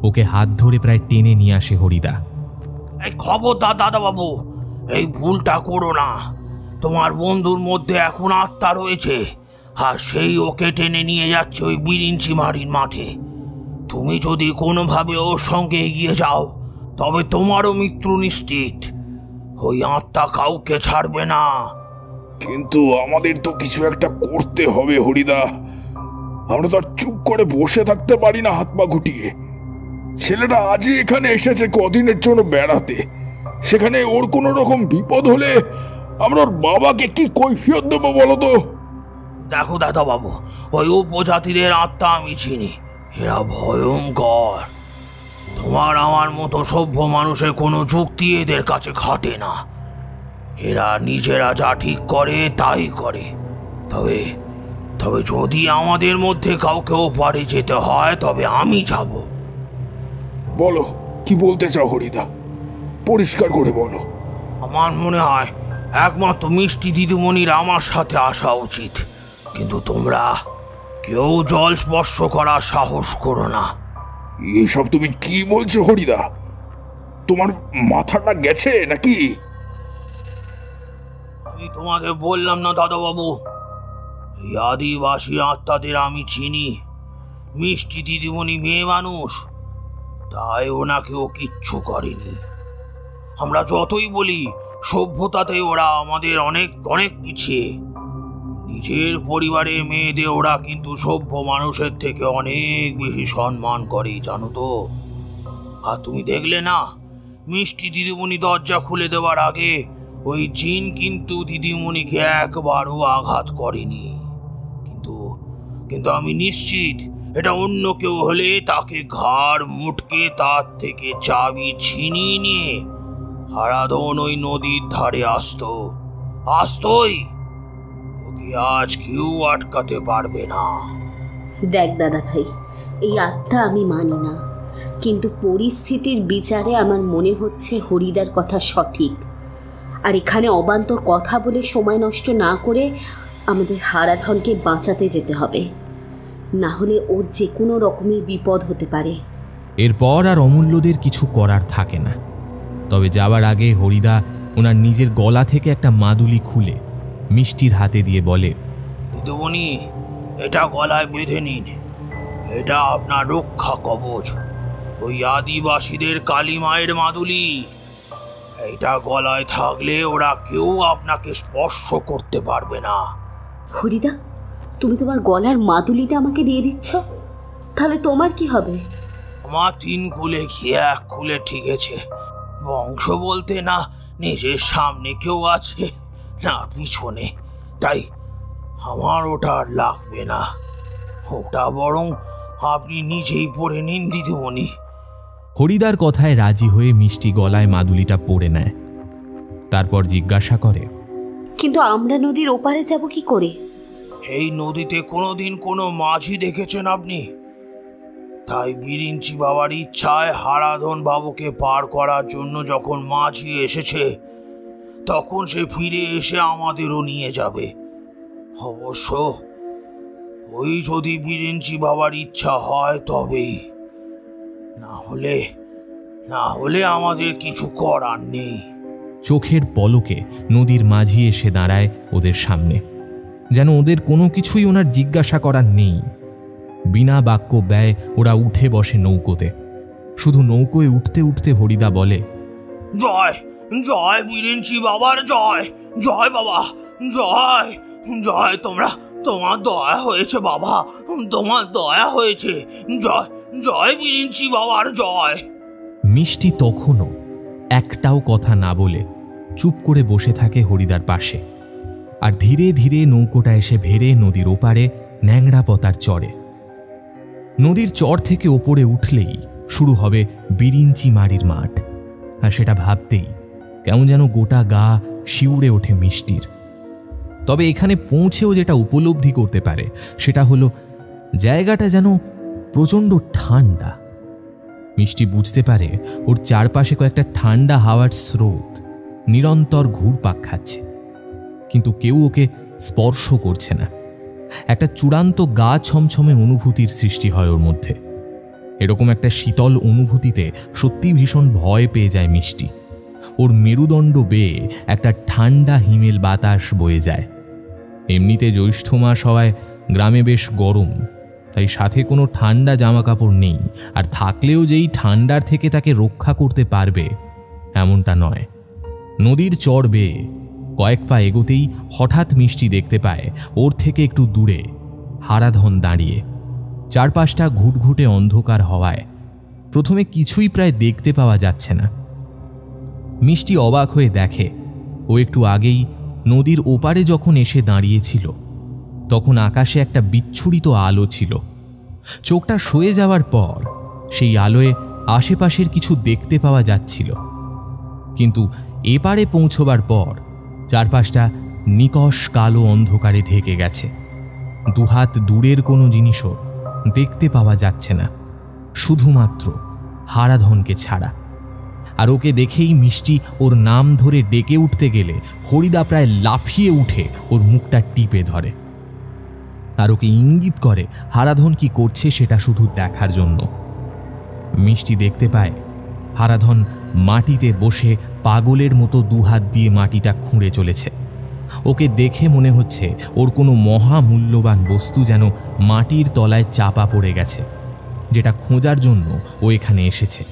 ওকে হাত ধরে প্রায় টেনে নিয়ে আসে হরিদা। এই খবরদার দাদা বাবু, এই ভুলটা করো না। তোমার বন্ধুর মধ্যে এখন আত্মা রয়েছে, আর সেই ওকে টেনে নিয়ে যাচ্ছে ওই বিরিঞ্চিমারির মাঠে। তুমি যদি কোনোভাবে ওর সঙ্গে এগিয়ে যাও তবে তোমারও মৃত্যু নিশ্চিত। ওই আত্মা কাউকে ছাড়বে না। কিন্তু আমাদের তো কিছু একটা করতে হবে হরিদা। আমরা তো আর চুপ করে বসে থাকতে পারি না হাত পা গুটিয়ে। ছেলেটা আজই এখানে এসেছে কদিনের জন্য বেড়াতে, সেখানে ওর কোনো রকম বিপদ হলে আমরা ওর বাবাকে কি কৈফিয়ত দেবো বলো তো? দেখো দাদা বাবু, ওই উপজাতিদের আত্মা আমি চিনি, এরা ভয়ঙ্কর। তোমার আমার মতো সভ্য মানুষের কোনো যুক্তি এদের কাছে খাটে না। এরা নিজেরা যা ঠিক করে তাই করে, তবে তবে যদি আমাদের মধ্যে কাউকে ওপারে যেতে হয় তবে আমি যাব। বলো, কি বলতে চাও হরিদা? পরিষ্কার করে বলো। আমার মনে হয় একমাত্র মিষ্টি দিদিমণির আমার সাথে আসা উচিত, কিন্তু তোমরা কেউ জল স্পর্শ করার সাহস করো না। এসব তুমি কি বলছো হরিদা? তোমার মাথাটা গেছে নাকি? আমি তোমাদের বললাম না দাদাবাবু, এই আদিবাসী আত্মাদের আমি চিনি। মিষ্টি দিদিমণি মেয়ে মানুষ, তাই ওনাকেও কিচ্ছু করেনি। আমরা যতই বলি সভ্যতাতে ওরা আমাদের অনেক অনেক পিছিয়ে, নিজের পরিবারের মেয়েদের ওরা কিন্তু সভ্য মানুষের থেকে অনেক বেশি সম্মান করে, জানো তো। আর তুমি দেখলে না, মিষ্টি দিদিমণি দরজা খুলে দেওয়ার আগে ওই জিন কিন্তু দিদিমণিকে একবারও আঘাত করেনি। কিন্তু আমি নিশ্চিত এটা অন্য কেউ হলে তাকে ঘাড় মুটকে তার থেকে চাবি ছিনিয়ে নিয়ে হারাধন ওই নদীর ধারে আসতোই। ওকে আজ কেউ আটকাতে পারবে না। দেখ দাদা ভাই, এই আত্মা আমি মানি না, কিন্তু পরিস্থিতির বিচারে আমার মনে হচ্ছে হরিদার কথা সঠিক। আর এখানে অবান্তর কথা বলে সময় নষ্ট না করে আমাদের হারাধনকে বাঁচাতে যেতে হবে, না হলে ওর যে কোনো রকমের বিপদ হতে পারে। এরপর আর অমূল্যদের কিছু করার থাকে না। তবে যাওয়ার আগে হরিদা ওনার নিজের গলা থেকে একটা মাদুলি খুলে মিষ্টির হাতে দিয়ে বলে, দিদিমণি, এটা গলায় বেঁধে নিন, এটা আপনার রক্ষা কবচ। ওই আদিবাসীদের কালী মায়ের মাদুলি, এটা গলায় থাকলে ওরা কেউ আপনাকে স্পর্শ করতে পারবে না। হরিদা, তুমি তোমার গলার মাদুলিটা আমাকে দিয়ে দিচ্ছ, তাহলে তোমার কি হবে? আমার 3 কুলে কি 1 কুলে ঠিকেছে। বংশ বলতে না নিজের সামনে কেউ আছে না পিছনে, তাই আমার ওটা আর লাগবে না। ওটা বরং আপনি নিজেই পরে নিন দিদিমণি। হরিদার কথায় রাজি হয়ে মিষ্টি গলায় মাদুলিটা পরে নেয়। তারপর জিজ্ঞাসা করে, কিন্তু আমরা নদীর ওপারে যাব কি করে? এই নদীতে কোনোদিন কোনো মাঝি দেখেছেন আপনি? তাই বিরিঞ্চি বাবার ইচ্ছায় হারাধন বাবুকে পার করার জন্য যখন মাঝি এসেছে, তখন সে ফিরে এসে আমাদেরও নিয়ে যাবে। অবশ্য ওই যদি বিরিঞ্চি বাবার ইচ্ছা হয় তবেই, না হলে আমাদের কিছু করার নেই। চোখের পলকে নদীর মাঝি এসে দাঁড়ায় ওদের সামনে, যেন ওদের কোনো কিছুই ওনার জিজ্ঞাসা করার নেই। বিনা বাক্য ব্যয় ওরা উঠে বসে নৌকোতে। শুধু নৌকোয় উঠতে উঠতে হরিদা বলে, জয় জয় বিরিঞ্চি বাবার জয়, জয় বাবা, জয় জয়। তোমার দয়া হয়েছে বাবা, তোমার দয়া হয়েছে। জয় জয় বিরিঞ্চি বাবার জয়। মিষ্টি তখনও একটাও কথা না বলে চুপ করে বসে থাকে হরিদার পাশে। আর ধীরে ধীরে নৌকোটা এসে ভেড়ে নদীর ওপারে ন্যাংরা পতার চরে। নদীর চর থেকে ওপরে উঠলেই শুরু হবে বিরিঞ্চি মারির মাঠ। আর সেটা ভাবতেই কেমন যেন গোটা গা শিউরে ওঠে মিষ্টির। তবে এখানে পৌঁছেও যেটা উপলব্ধি করতে পারে সেটা হলো জায়গাটা যেন প্রচণ্ড ঠান্ডা। মিষ্টি বুঝতে পারে ওর চারপাশে কয়েকটা ঠান্ডা হাওয়ার স্রোত নিরন্তর ঘুরপাক খাচ্ছে, কিন্তু কেউ ওকে স্পর্শ করছে না। একটা চূড়ান্ত গা ছমছমে অনুভূতির সৃষ্টি হয় ওর মধ্যে। এরকম একটা শীতল অনুভূতিতে সত্যি ভীষণ ভয় পেয়ে যায় মিষ্টি। ওর মেরুদণ্ড বেয়ে একটা ঠান্ডা হিমেল বাতাস বয়ে যায়। এমনিতে জ্যৈষ্ঠ মাস হওয়ায় গ্রামে বেশ গরম, তাই সাথে কোনো ঠান্ডা জামা কাপড় নেই। আর থাকলেও যেই ঠান্ডার থেকে তাকে রক্ষা করতে পারবে এমনটা নয়। নদীর চর বেয়ে কয়েক পা এগোতেই হঠাৎ মিষ্টি দেখতে পায় ওর থেকে একটু দূরে হারাধন দাঁড়িয়ে। চারপাশটা ঘুটঘুটে অন্ধকার হওয়ায় প্রথমে কিছুই প্রায় দেখতে পাওয়া যাচ্ছে না। মিষ্টি অবাক হয়ে দেখে ও একটু আগেই নদীর ওপারে যখন এসে দাঁড়িয়েছিল তখন আকাশে একটা বিচ্ছুরিত আলো ছিল। চোখটা সয়ে যাওয়ার পর সেই আলোয় আশেপাশের কিছু দেখতে পাওয়া যাচ্ছিল, কিন্তু এপারে পৌঁছবার পর চারপাশটা নিকষ কালো অন্ধকারে ঢেকে গেছে। দুহাত দূরের কোনো জিনিসও দেখতে পাওয়া যাচ্ছে না, শুধুমাত্র হারাধনকে ছাড়া। আর ওকে দেখেই মিষ্টি ওর নাম ধরে ডেকে উঠতে গেলে হরিদা প্রায় লাফিয়ে উঠে ওর মুখটা টিপে ধরে আর ওকে ইঙ্গিত করে হারাধন কি করছে সেটা শুধু দেখার জন্য। মিষ্টি দেখতে পায় হারাধন মাটিতে বসে পাগলের মতো দুহাত দিয়ে মাটিটা খুঁড়ে চলেছে। ওকে দেখে মনে হচ্ছে ওর কোনো মহামূল্যবান বস্তু যেন মাটির তলায় চাপা পড়ে গেছে, যেটা খোঁজার জন্য ও এখানে এসেছে।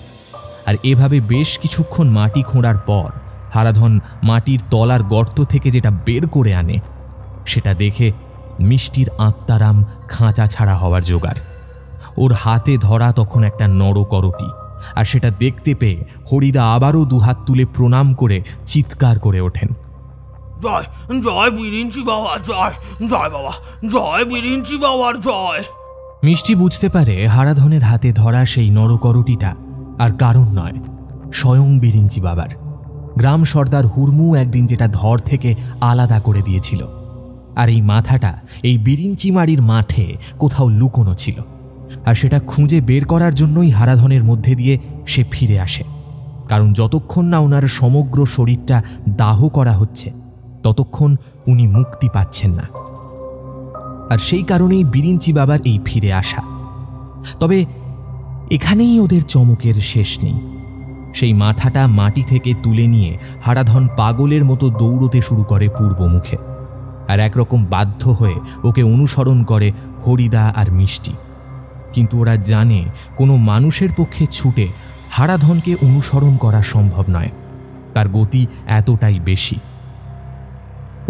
আর এভাবে বেশ কিছুক্ষণ মাটি খোঁড়ার পর হারাধন মাটির তলার গর্ত থেকে যেটা বের করে আনে সেটা দেখে মিষ্টির আত্মারাম খাঁচা ছাড়া হওয়ার জোগাড়। ওর হাতে ধরা তখন একটা নরকরটি, আর সেটা দেখতে পেয়ে হরিদা আবারও দুহাত তুলে প্রণাম করে চিৎকার করে ওঠেন, জয় জয় বিরিঞ্চি বাবা, জয় জয় বাবা, জয় বিরিঞ্চি বাবার জয়। মিষ্টি বুঝতে পারে হারাধনের হাতে ধরা সেই নরকরটিটা আর কারণ নয়, স্বয়ং বিরিঞ্চি বাবার। গ্রাম সর্দার হুরমু একদিন যেটা ধর থেকে আলাদা করে দিয়েছিল, আর এই মাথাটা এই বিরিঞ্চিমারির মাঠে কোথাও লুকোনো ছিল। আর সেটা খুঁজে বের করার জন্যই হারাধনের মধ্যে দিয়ে সে ফিরে আসে, কারণ যতক্ষণ না ওনার সমগ্র শরীরটা দাহ করা হচ্ছে ততক্ষণ উনি মুক্তি পাচ্ছেন না। আর সেই কারণেই বিরিঞ্চি বাবার এই ফিরে আসা। তবে এখানেই ওদের চমকের শেষ নেই। সেই মাথাটা মাটি থেকে তুলে নিয়ে হারাধন পাগলের মতো দৌড়তে শুরু করে পূর্বমুখে, আর একরকম বাধ্য হয়ে ওকে অনুসরণ করে হরিদা আর মিষ্টি। কিন্তু ওরা জানে কোনো মানুষের পক্ষে ছুটে হারাধনকে অনুসরণ করা সম্ভব নয়, তার গতি এতটাই বেশি।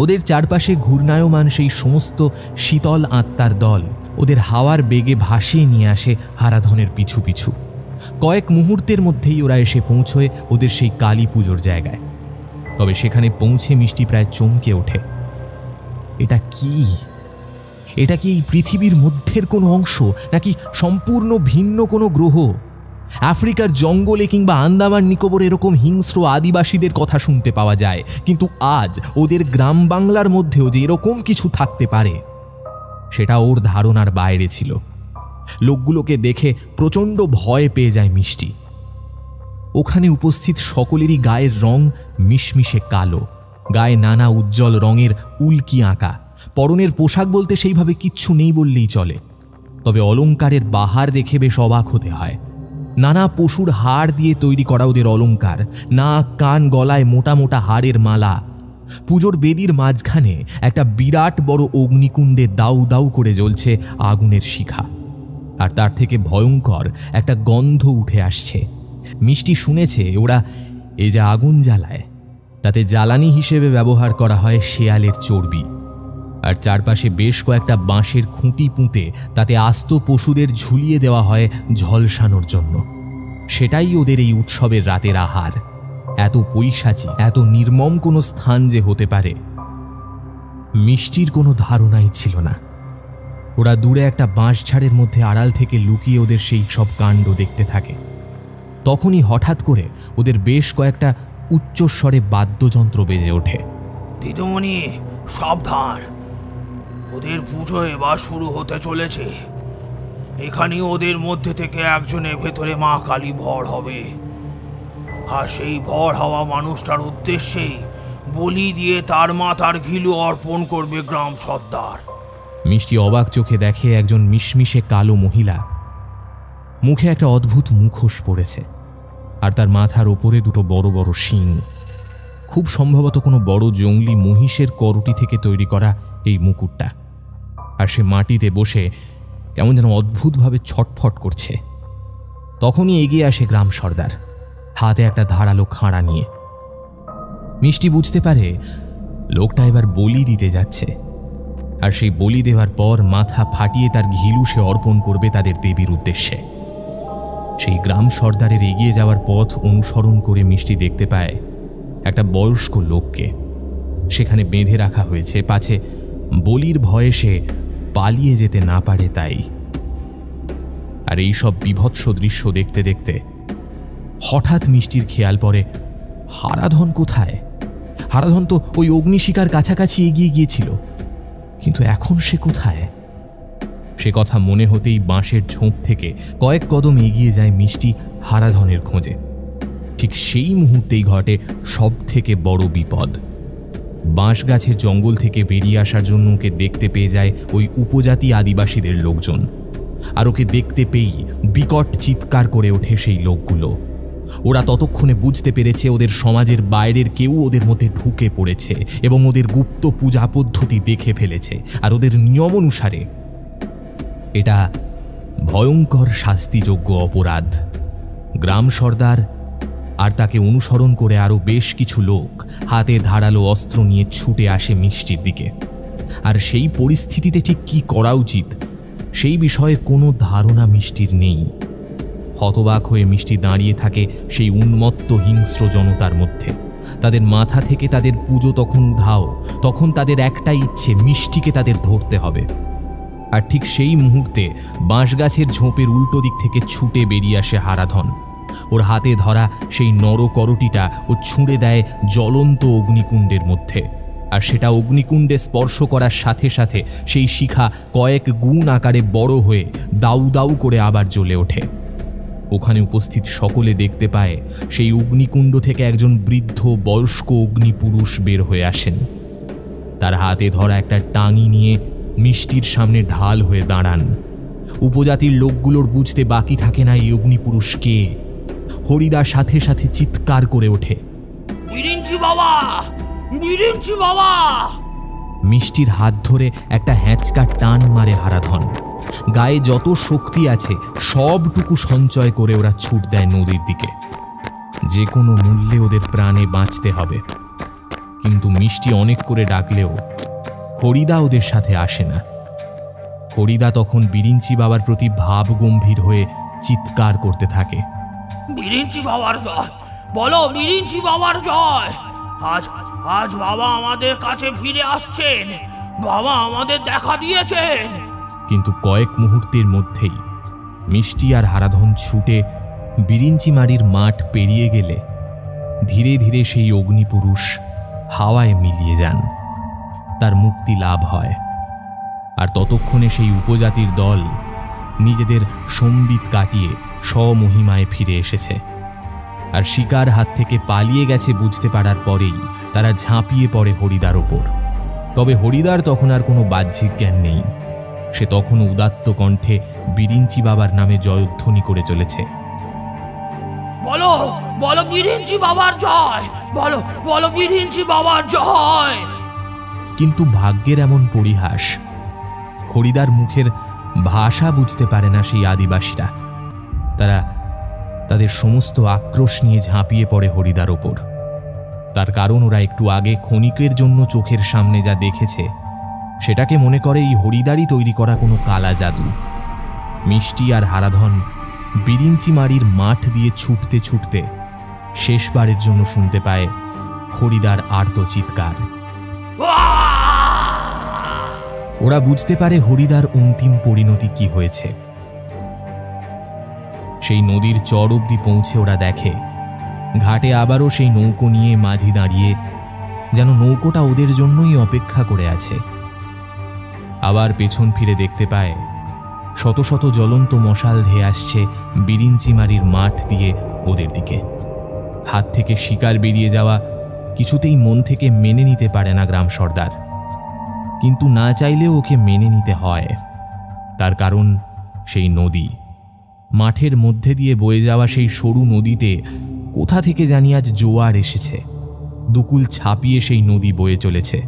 ওদের চারপাশে ঘূর্ণায়মান সেই সমস্ত শীতল আত্মার দল ওদের হাওয়ার বেগে ভাসিয়ে নিয়ে আসে হারাধনের পিছু পিছু। কয়েক মুহূর্তের মধ্যেই ওরা এসে পৌঁছয় ওদের সেই কালী পুজোর জায়গায়। তবে সেখানে পৌঁছে মিষ্টি প্রায় চমকে ওঠে। এটা কি? এটা কি এই পৃথিবীর মধ্যের কোনো অংশ, নাকি সম্পূর্ণ ভিন্ন কোনো গ্রহ? আফ্রিকার জঙ্গলে কিংবা আন্দামান নিকোবর এরকম হিংস্র আদিবাসীদের কথা শুনতে পাওয়া যায়, কিন্তু আজ ওদের গ্রাম বাংলার মধ্যেও যে এরকম কিছু থাকতে পারে সেটা ওর ধারণার বাইরে ছিল। লোকগুলোকে দেখে প্রচণ্ড ভয় পেয়ে যায় মিষ্টি। ওখানে উপস্থিত সকলেরই গায়ের রং মিশমিশে কালো, গায়ে নানা উজ্জ্বল রঙের উল্কি আঁকা। পরনের পোশাক বলতে সেইভাবে কিচ্ছু নেই বললেই চলে, তবে অলংকারের বাহার দেখে বেশ অবাক হতে হয়। নানা পশুর হাড় দিয়ে তৈরি করা ওদের অলংকার, নাক কান গলায় মোটা মোটা হাড়ের মালা। পুজোর বেদির মাঝখানে একটা বিরাট বড় অগ্নিকুণ্ডে দাউ দাউ করে জ্বলছে আগুনের শিখা, আর তার থেকে ভয়ঙ্কর একটা গন্ধ উঠে আসছে। মিষ্টি শুনেছে ওরা এই যে আগুন জ্বালায় তাতে জ্বালানি হিসেবে ব্যবহার করা হয় শেয়ালের চর্বি, আর চারপাশে বেশ কয়েকটা বাঁশের খুঁটি পুঁতে তাতে আস্ত পশুদের ঝুলিয়ে দেওয়া হয় ঝলসানোর জন্য। সেটাই ওদের এই উৎসবের রাতের আহার। এত পৈশাচী, এত নির্মম কোনো স্থান যে হতে পারে মিষ্টির কোনো ধারণাই ছিল না। ওরা দূরে একটা বাঁশঝাড়ের মধ্যে আড়াল থেকে লুকিয়ে ওদের সেই সব কাণ্ড দেখতে থাকে। তখনই হঠাৎ করে ওদের বেশ কয়েকটা উচ্চস্বরে বাদ্যযন্ত্র বেজে ওঠে। দিদিমণি সাবধান, ওদের পুজো এবার শুরু হতে চলেছে। এখানে ওদের মধ্যে থেকে একজনের ভেতরে মা কালী ভর হবে, আর সেই ভর হওয়া মানুষটার উদ্দেশ্যেই বলি দিয়ে তার মাথার ঘিলু অর্পণ করবে গ্রাম সর্দার। মিষ্টি অবাক চোখে দেখে একজন মিশমিশে কালো মহিলা, মুখে একটা অদ্ভুত মুখোশ পড়েছে, আর তার মাথার ওপরে দুটো বড় বড় শিং। খুব সম্ভবত কোনো বড় জংলি মহিষের করটি থেকে তৈরি করা এই মুকুটটা। আর সে মাটিতে বসে কেমন যেন অদ্ভুতভাবে ছটফট করছে। তখনই এগিয়ে আসে গ্রাম সর্দার, হাতে একটা ধারালো খাঁড়া নিয়ে। মিষ্টি বুঝতে পারে লোকটা এবার বলি দিতে যাচ্ছে, আর সেই বলি দেওয়ার পর মাথা ফাটিয়ে তার ঘিলু সে অর্পণ করবে তাদের দেবীর উদ্দেশ্যে। সেই গ্রাম সর্দারের এগিয়ে যাওয়ার পথ অনুসরণ করে মিষ্টি দেখতে পায় একটা বয়স্ক লোককে সেখানে বেঁধে রাখা হয়েছে, পাছে বলির ভয়ে সে পালিয়ে যেতে না পারে তাই। আর এই সব বিভৎস দৃশ্য দেখতে দেখতে হঠাৎ মিষ্টির খেয়াল পড়ে হারাধন কোথায়। হারাধন তো ওই অগ্নিশিখার কাছাকাছি এগিয়ে গিয়েছিল, কিন্তু এখন সে কোথায়? সে কথা মনে হতেই বাঁশের ঝোপ থেকে কয়েক কদম এগিয়ে যায় মিষ্টি হারাধনের খোঁজে। ঠিক সেই মুহূর্তেই ঘটে সব থেকে বড় বিপদ। বাঁশ গাছের জঙ্গল থেকে বেরিয়ে আসার জন্য ওকে দেখতে পেয়ে যায় ওই উপজাতি আদিবাসীদের লোকজন। আর ওকে দেখতে পেয়েই বিকট চিৎকার করে ওঠে সেই লোকগুলো। ওরা ততক্ষণে বুঝতে পেরেছে ওদের সমাজের বাইরের কেউ ওদের মধ্যে ঢুকে পড়েছে এবং ওদের গুপ্ত পূজা পদ্ধতি দেখে ফেলেছে। আর ওদের নিয়ম অনুসারে এটা ভয়ঙ্কর শাস্তিযোগ্য অপরাধ। গ্রাম সর্দার আর তাকে অনুসরণ করে আরও বেশ কিছু লোক হাতে ধারালো অস্ত্র নিয়ে ছুটে আসে মিষ্টির দিকে। আর সেই পরিস্থিতিতে ঠিক কী করা উচিত সেই বিষয়ে কোনো ধারণা মিষ্টির নেই। হতবাক হয়ে মিষ্টি দাঁড়িয়ে থাকে সেই উন্মত্ত হিংস্র জনতার মধ্যে। তাদের মাথা থেকে তাদের পুজো তখন উধাও। তখন তাদের একটাই ইচ্ছে, মিষ্টিকে তাদের ধরতে হবে। আর ঠিক সেই মুহূর্তে বাঁশগাছের ঝোপের উল্টো দিক থেকে ছুটে বেরিয়ে আসে হারাধন। ওর হাতে ধরা সেই নরকরটিটা ও ছুঁড়ে দেয় জ্বলন্ত অগ্নিকুণ্ডের মধ্যে। আর সেটা অগ্নিকুণ্ডে স্পর্শ করার সাথে সাথে সেই শিখা কয়েক গুণ আকারে বড় হয়ে দাউ দাউ করে আবার জ্বলে ওঠে। ওখানে উপস্থিত সকলে দেখতে পায় সেই অগ্নিকুণ্ড থেকে একজন বৃদ্ধ বয়স্ক অগ্নিপুরুষ বের হয়ে আসেন। তার হাতে ধরা একটা টাঙি নিয়ে মিষ্টির সামনে ঢাল হয়ে দাঁড়ান। উপজাতির লোকগুলোর বুঝতে বাকি থাকে না এই অগ্নিপুরুষ কে। হরিদা সাথে সাথে চিৎকার করে ওঠে, বিরিঞ্চি বাবা, বিরিঞ্চি বাবা! মিষ্টির হাত ধরে একটা হ্যাঁচকা টান মারে হারাধন। গায়ে যত শক্তি আছে সবটুকু সঞ্চয় করে ওরা ছুট দেয় নদীর দিকে। যে কোনো মূল্যে ওদের প্রাণে বাঁচতে হবে। কিন্তু মিষ্টি অনেক করে ডাকলেও হরিদা ওদের সাথে আসে না। হরিদা তখন বিরিঞ্চি বাবার প্রতি ভাব গম্ভীর হয়ে চিৎকার করতে থাকে, বিরিঞ্চি বাবার জয়! বলো বিরিঞ্চি বাবার জয়! আজ আজ বাবা আমাদের কাছে ফিরে আসছেন, বাবা আমাদের দেখা দিয়েছেন। কিন্তু কয়েক মুহূর্তের মধ্যেই মিষ্টি আর হারাধন ছুটে বিরিঞ্চিমারির মাঠ পেরিয়ে গেলে ধীরে ধীরে সেই অগ্নিপুরুষ হাওয়ায় মিলিয়ে যান। তার মুক্তি লাভ হয়। আর ততক্ষণে সেই উপজাতির দল নিজেদের সম্বিত কাটিয়ে স্বমহিমায় ফিরে এসেছে। আর শিকার হাত থেকে পালিয়ে গেছে বুঝতে পারার পরেই তারা ঝাঁপিয়ে পড়ে হরিদার ওপর। তবে হরিদার তখন আর কোনো বাহ্যিক জ্ঞান নেই। সে তখনও উদাত্ত কণ্ঠে বিরিঞ্চি বাবার নামে জয়ধ্বনি করে চলেছে, বলো বলো বিরিঞ্চি বাবার জয়! বলো বলো বিরিঞ্চি বাবার জয়! কিন্তু ভাগ্যের এমন পরিহাস, হরিদার মুখের ভাষা বুঝতে পারে না সেই আদিবাসীরা। তারা তাদের সমস্ত আক্রোশ নিয়ে ঝাঁপিয়ে পড়ে হরিদার ওপর। তার কারণ ওরা একটু আগে ক্ষণিকের জন্য চোখের সামনে যা দেখেছে সেটাকে মনে করে এই হরিদারই তৈরি করা কোনো কালা জাদু। মিষ্টি আর হারাধন বিরিঞ্চিমারির মাঠ দিয়ে ছুটতে ছুটতে শেষবারের জন্য শুনতে পায় হরিদার আর্ত চিৎকার। ওরা বুঝতে পারে হরিদার অন্তিম পরিণতি কি হয়েছে। সেই নদীর চর অবধি পৌঁছে ওরা দেখে ঘাটে আবারও সেই নৌকো নিয়ে মাঝি দাঁড়িয়ে, যেন নৌকোটা ওদের জন্যই অপেক্ষা করে আছে। আবার পেছন ফিরে দেখতে পায় শত শত জ্বলন্ত মশাল ধেয়ে আসছে বিরিঞ্চিমারির মাঠ দিয়ে ওদের দিকে। হাত থেকে শিকার বেরিয়ে যাওয়া কিছুতেই মন থেকে মেনে নিতে পারে না গ্রাম সর্দার। কিন্তু না চাইলেও ওকে মেনে নিতে হয়। তার কারণ সেই নদী, মাঠের মধ্যে দিয়ে বয়ে যাওয়া সেই সরু নদীতে কোথা থেকে জানি আজ জোয়ার এসেছে। দুকুল ছাপিয়ে সেই নদী বয়ে চলেছে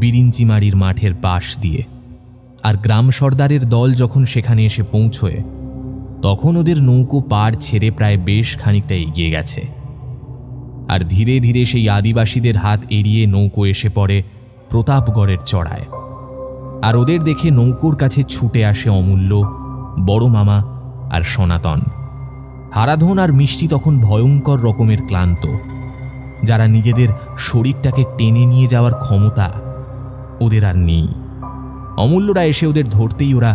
বিরিঞ্চিমারির মাঠের পাশ দিয়ে। আর গ্রাম সর্দারের দল যখন সেখানে এসে পৌঁছয় তখন ওদের নৌকো পাড় ছেড়ে প্রায় বেশ খানিকটা এগিয়ে গেছে। আর ধীরে ধীরে সেই আদিবাসীদের হাত এড়িয়ে নৌকো এসে পড়ে প্রতাপগড়ের চড়ায়। আর ওদের দেখে নৌকোর কাছে ছুটে আসে অমূল্য, বড় মামা আর সনাতন। হারাধন আর মিষ্টি তখন ভয়ঙ্কর রকমের ক্লান্ত, যারা নিজেদের শরীরটাকে টেনে নিয়ে যাওয়ার ক্ষমতা ওদের আর নেই। অমূল্যরা এসে ওদের ধরতেই ওরা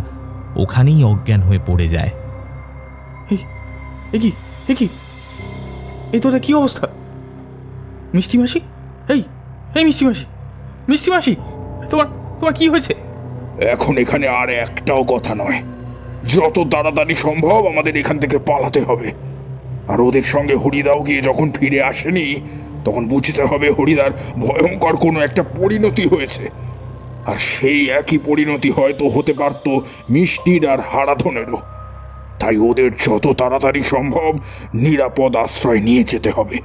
ওখানেই অজ্ঞান হয়ে পড়ে যায়। এই তোদের কি অবস্থা? মিষ্টি মাসি, এই এই মিষ্টি মাসি, মিষ্টি মাসি, তোমার তোমার কি হয়েছে? এখন এখানে আর একটাও কথা নয়, যত তাড়াতাড়ি সম্ভব আমাদের এখান থেকে পালাতে হবে। আর ওদের সঙ্গে হরিদাও গিয়ে যখন ফিরে আসেনি, তখন বুঝতে হবে হরিদার ভয়ঙ্কর কোনো একটা পরিণতি হয়েছে। আর সেই একই পরিণতি হয়তো হতে পারত মিষ্টির আর হারাধনেরও। তাই ওদের যত তাড়াতাড়ি সম্ভব নিরাপদ আশ্রয় নিয়ে যেতে হবে।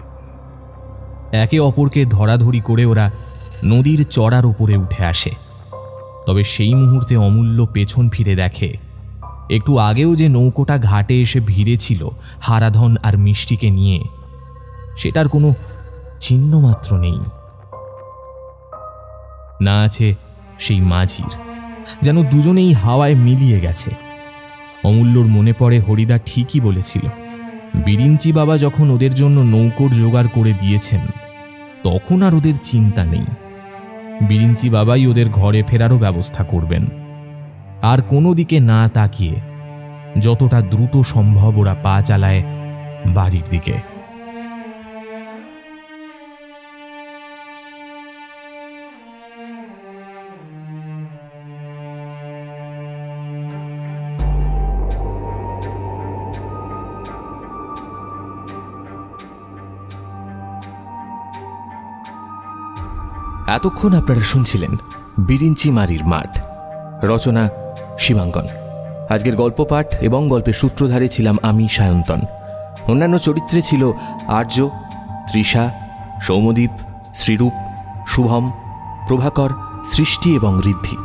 একে অপরকে ধরাধরি করে ওরা নদীর চড়ার উপরে উঠে আসে। তবে সেই মুহূর্তে অমূল্য পেছন ফিরে দেখে একটু আগেও যে নৌকোটা ঘাটে এসে ভিড়েছিল হারাধন আর মিষ্টিকে নিয়ে, সেটার কোনো চিহ্নমাত্র নেই। না আছে সেই মাঝির, যেন দুজনেই হাওয়ায় মিলিয়ে গেছে। অমূল্যর মনে পড়ে হরিদা ঠিকই বলেছিল, বিরিঞ্চি বাবা যখন ওদের জন্য নৌকোর জোগাড় করে দিয়েছেন তখন আর ওদের চিন্তা নেই। বিরিঞ্চি বাবাই ওদের ঘরে ফেরারও ব্যবস্থা করবেন। আর কোনো দিকে না তাকিয়ে যতটা দ্রুত সম্ভব ওরা পা চালায় বাড়ির দিকে। এতক্ষণ আপনারা শুনছিলেন বিরিঞ্চি মারির মাঠ, রচনা শিবাঙ্কন। আজকের গল্প পাঠ এবং গল্পের সূত্রধারে ছিলাম আমি, সায়ন্তন। অন্যান্য চরিত্রে ছিল আর্য, তৃষা, সৌমদীপ, শ্রীরূপ, শুভম, প্রভাকর, সৃষ্টি এবং ঋদ্ধি।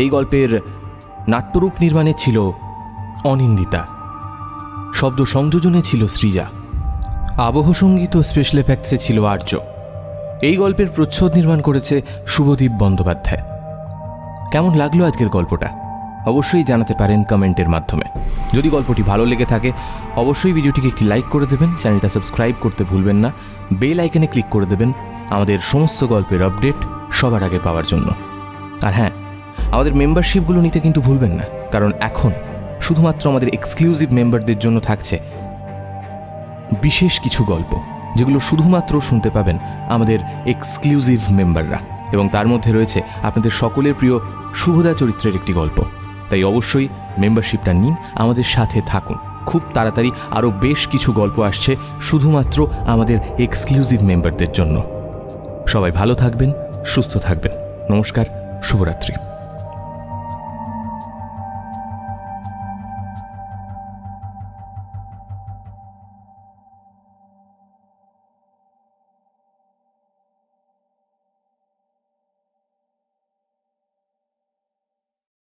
এই গল্পের নাট্যরূপ নির্মাণে ছিল অনিন্দিতা, শব্দ সংযোজনে ছিল সৃজা, আবহ সঙ্গীত ও স্পেশাল এফেক্টসে ছিল আর্য। এই গল্পের প্রচ্ছদ নির্মাণ করেছে শুভদীপ বন্দ্যোপাধ্যায়। কেমন লাগলো আজকের গল্পটা অবশ্যই জানাতে পারেন কমেন্টের মাধ্যমে। যদি গল্পটি ভালো লেগে থাকে অবশ্যই ভিডিওটিকে একটি লাইক করে দেবেন, চ্যানেলটা সাবস্ক্রাইব করতে ভুলবেন না, বেল আইকনে ক্লিক করে দেবেন আমাদের সমস্ত গল্পের আপডেট সবার আগে পাওয়ার জন্য। আর হ্যাঁ, আমাদের মেম্বারশিপগুলো নিতে কিন্তু ভুলবেন না, কারণ এখন শুধুমাত্র আমাদের এক্সক্লুসিভ মেম্বারদের জন্য থাকছে বিশেষ কিছু গল্প, যেগুলো শুধুমাত্র শুনতে পাবেন আমাদের এক্সক্লুসিভ মেম্বাররা। এবং তার মধ্যে রয়েছে আপনাদের সকলের প্রিয় শুভদা চরিত্রের একটি গল্প। তাই অবশ্যই মেম্বারশিপটা নিন, আমাদের সাথে থাকুন। খুব তাড়াতাড়ি আরও বেশ কিছু গল্প আসছে শুধুমাত্র আমাদের এক্সক্লুসিভ মেম্বারদের জন্য। সবাই ভালো থাকবেন, সুস্থ থাকবেন। নমস্কার, শুভরাত্রি।